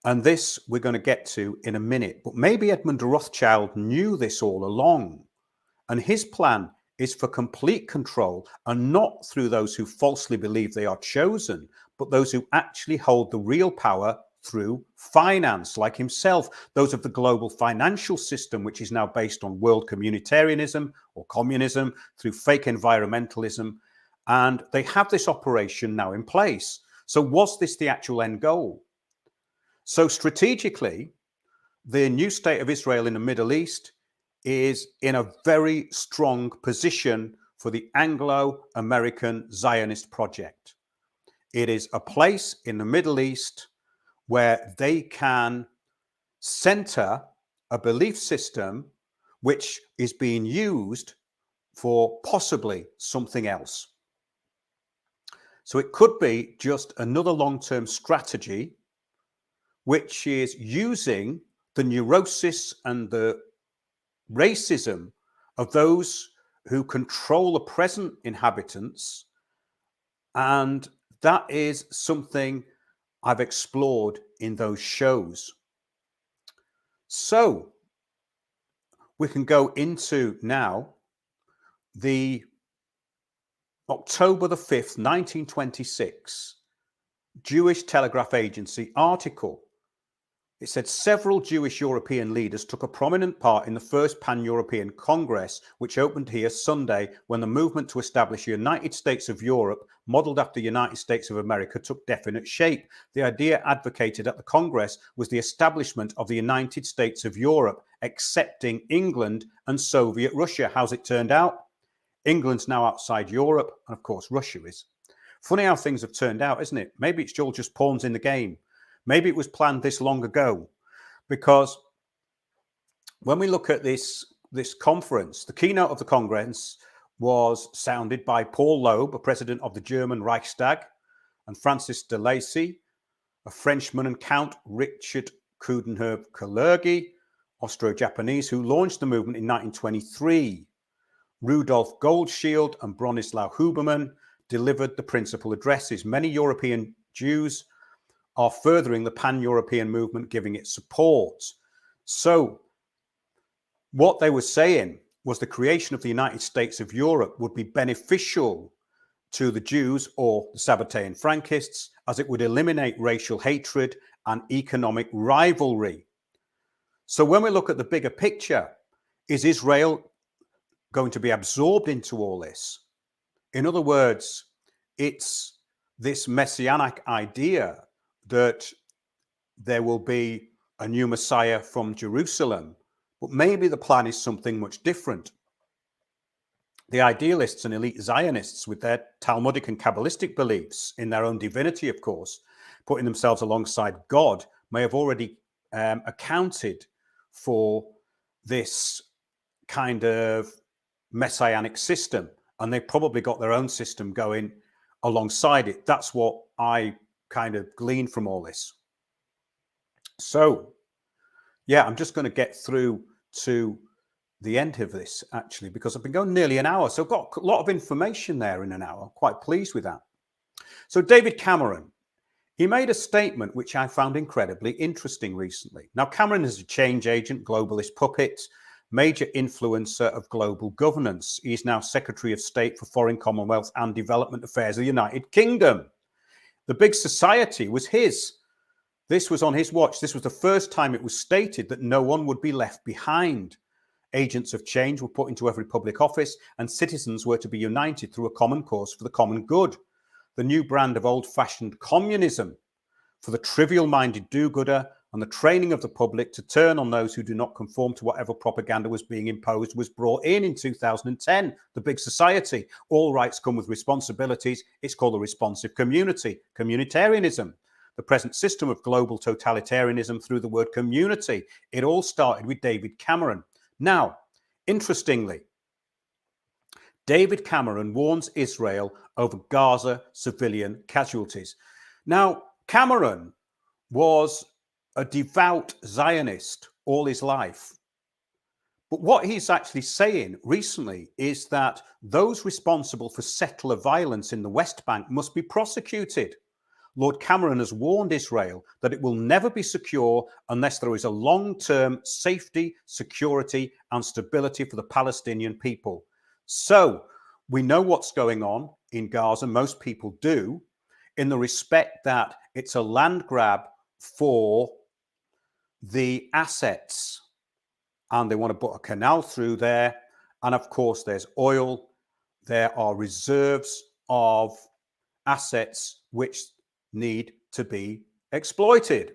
And this we're going to get to in a minute. But maybe Edmund de Rothschild knew this all along. And his plan is for complete control, and not through those who falsely believe they are chosen, but those who actually hold the real power through finance, like himself, those of the global financial system, which is now based on world communitarianism or communism, through fake environmentalism. And they have this operation now in place. So was this the actual end goal? So strategically, the new state of Israel in the Middle East is in a very strong position for the Anglo-American Zionist project. It is a place in the Middle East where they can center a belief system which is being used for possibly something else. So it could be just another long-term strategy which is using the neurosis and the racism of those who control the present inhabitants, and that is something I've explored in those shows. So we can go into now the October the 5th, 1926 Jewish Telegraph Agency article. It said several Jewish European leaders took a prominent part in the first Pan-European Congress, which opened here Sunday when the movement to establish a United States of Europe, modelled after the United States of America, took definite shape. The idea advocated at the Congress was the establishment of the United States of Europe, accepting England and Soviet Russia. How's it turned out? England's now outside Europe, and of course Russia is. Funny how things have turned out, isn't it? Maybe it's all just pawns in the game. Maybe it was planned this long ago, because when we look at this conference, the keynote of the Congress was sounded by Paul Loeb, a president of the German Reichstag, and Francis de Lacy, a Frenchman, and Count Richard Coudenhove-Kalergi, Austro-Japanese, who launched the movement in 1923. Rudolf Goldschild and Bronislaw Huberman delivered the principal addresses. Many European Jews are furthering the pan-European movement, giving it support. So what they were saying was the creation of the United States of Europe would be beneficial to the Jews or the Sabbatean Frankists, as it would eliminate racial hatred and economic rivalry. So when we look at the bigger picture, is Israel going to be absorbed into all this? In other words, it's this messianic idea that there will be a new Messiah from Jerusalem, but maybe the plan is something much different. The idealists and elite Zionists, with their Talmudic and Kabbalistic beliefs in their own divinity, of course, putting themselves alongside God, may have already accounted for this kind of messianic system, and they probably got their own system going alongside it. That's what I kind of gleaned from all this. So yeah, I'm just going to get through to the end of this, actually, because I've been going nearly an hour, so I've got a lot of information there in an hour. I'm quite pleased with that. So David Cameron, he made a statement which I found incredibly interesting recently. Now, Cameron is a change agent, globalist puppet, major influencer of global governance. He is now Secretary of State for Foreign, Commonwealth and Development Affairs of the United Kingdom. The big society was his. This was on his watch. This was the first time it was stated that no one would be left behind. Agents of change were put into every public office, and citizens were to be united through a common cause for the common good. The new brand of old-fashioned communism for the trivial-minded do-gooder and the training of the public to turn on those who do not conform to whatever propaganda was being imposed was brought in 2010. The big society. All rights come with responsibilities. It's called a responsive community. Communitarianism. The present system of global totalitarianism through the word community. It all started with David Cameron. Now, interestingly, David Cameron warns Israel over Gaza civilian casualties. Now, Cameron was a devout Zionist all his life. But what he's actually saying recently is that those responsible for settler violence in the West Bank must be prosecuted. Lord Cameron has warned Israel that it will never be secure unless there is a long-term safety, security, and stability for the Palestinian people. So we know what's going on in Gaza, most people do, in the respect that it's a land grab for the assets. And they want to put a canal through there. And of course, there's oil. There are reserves of assets which need to be exploited.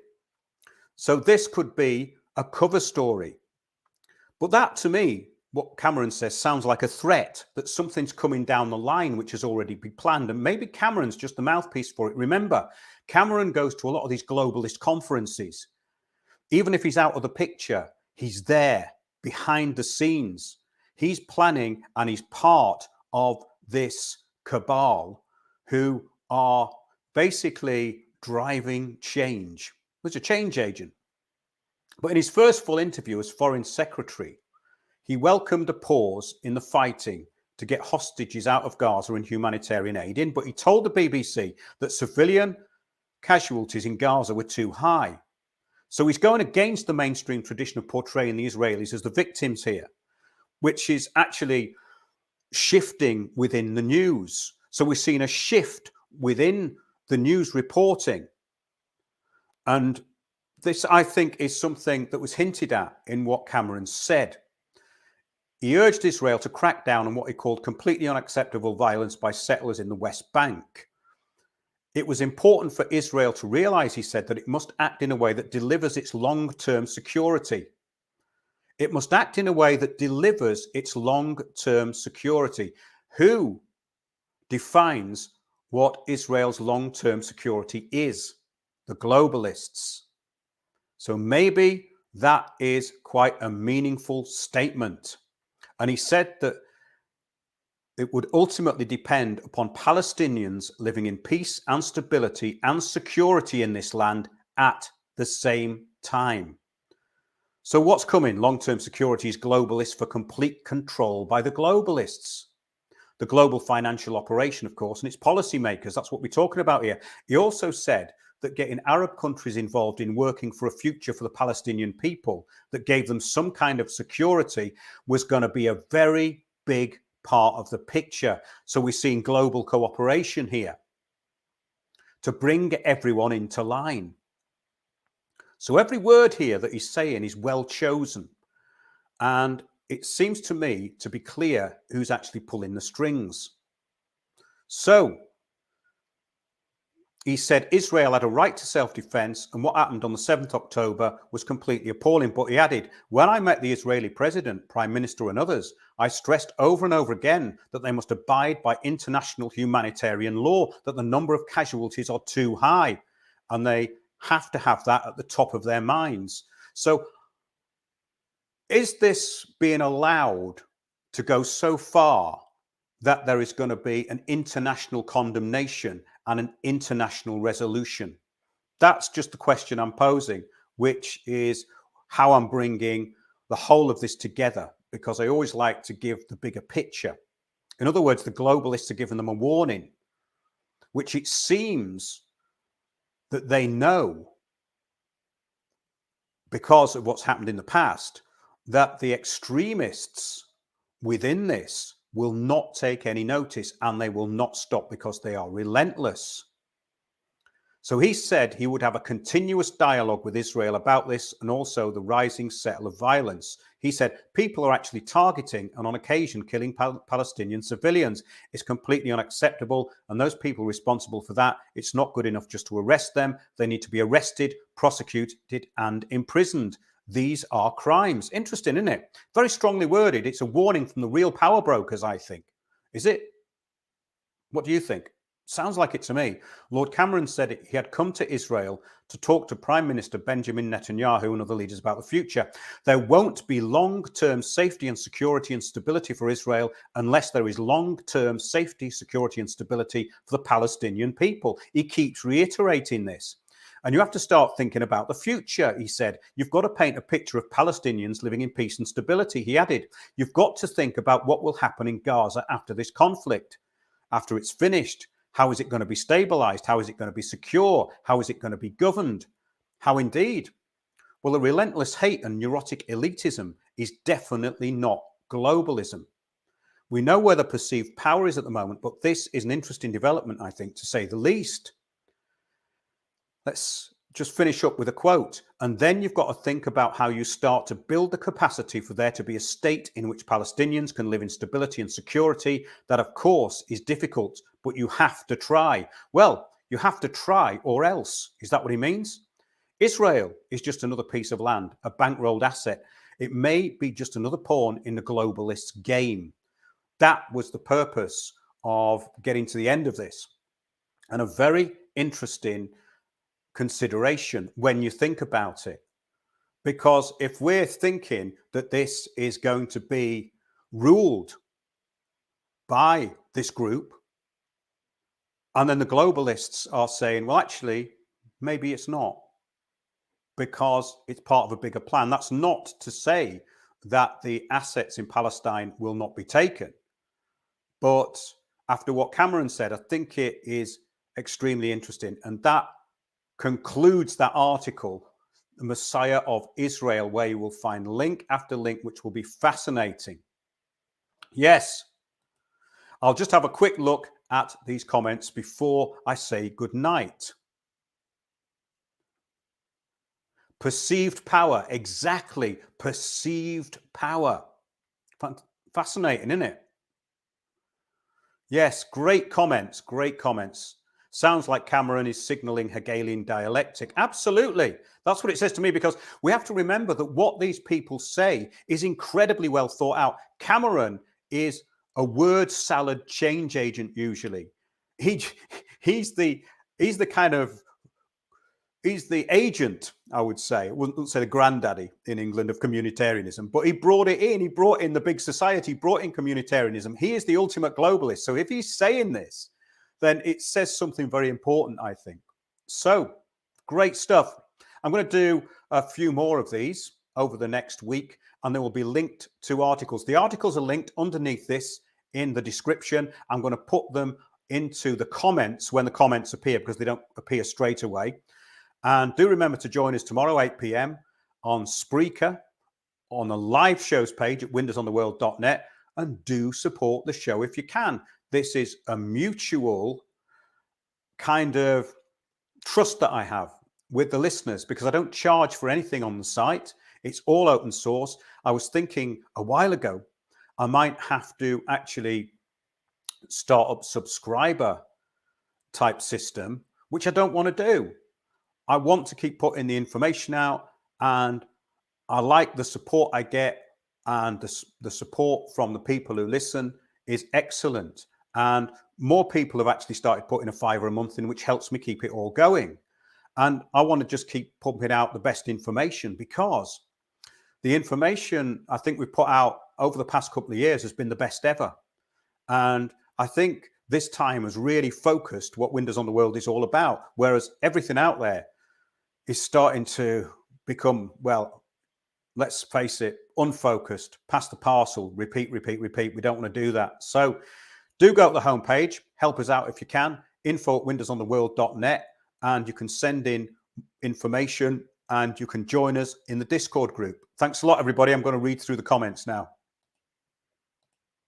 So this could be a cover story. But that, to me, what Cameron says, sounds like a threat that something's coming down the line which has already been planned. And maybe Cameron's just the mouthpiece for it. Remember, Cameron goes to a lot of these globalist conferences. Even if he's out of the picture, he's there behind the scenes. He's planning and he's part of this cabal who are basically driving change. He's a change agent. But in his first full interview as Foreign Secretary, he welcomed a pause in the fighting to get hostages out of Gaza and humanitarian aid in, but he told the BBC that civilian casualties in Gaza were too high. So he's going against the mainstream tradition of portraying the Israelis as the victims here, which is actually shifting within the news. So we're seeing a shift within the news reporting. And this, I think, is something that was hinted at in what Cameron said. He urged Israel to crack down on what he called completely unacceptable violence by settlers in the West Bank. It was important for Israel to realize, he said, that it must act in a way that delivers its long-term security. It must act in a way that delivers its long-term security. Who defines what Israel's long-term security is? The globalists. So maybe that is quite a meaningful statement. And he said that it would ultimately depend upon Palestinians living in peace and stability and security in this land at the same time. So what's coming? Long-term security is globalist for complete control by the globalists. The global financial operation, of course, and its policymakers. That's what we're talking about here. He also said that getting Arab countries involved in working for a future for the Palestinian people that gave them some kind of security was going to be a very big part of the picture. So we're seeing global cooperation here to bring everyone into line. So every word here that he's saying is well chosen. And it seems to me to be clear who's actually pulling the strings. So he said Israel had a right to self-defense, and what happened on the 7th October was completely appalling. But he added, when I met the Israeli president, prime minister and others, I stressed over and over again that they must abide by international humanitarian law, that the number of casualties are too high, and they have to have that at the top of their minds. So is this being allowed to go so far that there is going to be an international condemnation and an international resolution? That's just the question I'm posing, which is how I'm bringing the whole of this together, because I always like to give the bigger picture. In other words, the globalists are giving them a warning, which it seems that they know, because of what's happened in the past, that the extremists within this will not take any notice, and they will not stop because they are relentless. So he said he would have a continuous dialogue with Israel about this, and also the rising settle of violence. He said people are actually targeting and on occasion killing Palestinian civilians. It's completely unacceptable, and those people responsible for that, it's not good enough just to arrest them. They need to be arrested, prosecuted, and imprisoned. These are crimes. Interesting, isn't it? Very strongly worded. It's a warning from the real power brokers, I think. Is it? What do you think? Sounds like it to me. Lord Cameron said he had come to Israel to talk to Prime Minister Benjamin Netanyahu and other leaders about the future. There won't be long-term safety and security and stability for Israel unless there is long-term safety, security and stability for the Palestinian people. He keeps reiterating this. And you have to start thinking about the future, he said. You've got to paint a picture of Palestinians living in peace and stability, he added. You've got to think about what will happen in Gaza after this conflict, after it's finished. How is it going to be stabilized? How is it going to be secure? How is it going to be governed? How indeed? Well, the relentless hate and neurotic elitism is definitely not globalism. We know where the perceived power is at the moment, but this is an interesting development, I think, to say the least. Let's just finish up with a quote. And then you've got to think about how you start to build the capacity for there to be a state in which Palestinians can live in stability and security. That, of course, is difficult, but you have to try. Well, you have to try or else. Is that what he means? Israel is just another piece of land, a bankrolled asset. It may be just another pawn in the globalists' game. That was the purpose of getting to the end of this. And a very interesting consideration when you think about it. Because if we're thinking that this is going to be ruled by this group, and then the globalists are saying, well, actually, maybe it's not, because it's part of a bigger plan. That's not to say that the assets in Palestine will not be taken. But after what Cameron said, I think it is extremely interesting. And that concludes that article, The Messiah of Israel, where you will find link after link, which will be fascinating. Yes, I'll just have a quick look at these comments before I say good night. Perceived power, exactly, perceived power. Fascinating, isn't it? Yes, great comments, great comments. Sounds like Cameron is signaling Hegelian dialectic. Absolutely. That's what it says to me, because we have to remember that what these people say is incredibly well thought out. Cameron is a word salad change agent usually. He's the agent, I would say. I wouldn't say the granddaddy in England of communitarianism, but he brought it in. He brought in the big society, brought in communitarianism. He is the ultimate globalist. So if he's saying this, then it says something very important, I think. So great stuff. I'm going to do a few more of these over the next week, and they will be linked to articles. The articles are linked underneath this in the description. I'm going to put them into the comments when the comments appear, because they don't appear straight away. And do remember to join us tomorrow, 8 p.m. on Spreaker, on the live shows page at windowsontheworld.net, and do support the show if you can. This is a mutual kind of trust that I have with the listeners, because I don't charge for anything on the site. It's all open source. I was thinking a while ago, I might have to actually start up subscriber type system, which I don't want to do. I want to keep putting the information out, and I like the support I get, and the support from the people who listen is excellent. And more people have actually started putting a $5 a month in, which helps me keep it all going. And I want to just keep pumping out the best information, because the information I think we've put out over the past couple of years has been the best ever. And I think this time has really focused what Windows on the World is all about, whereas everything out there is starting to become, well, let's face it, unfocused, pass the parcel, repeat, repeat, repeat. We don't want to do that. So do go to the homepage, help us out if you can, info@windowsontheworld.net, and you can send in information, and you can join us in the Discord group. Thanks a lot, everybody. I'm going to read through the comments now.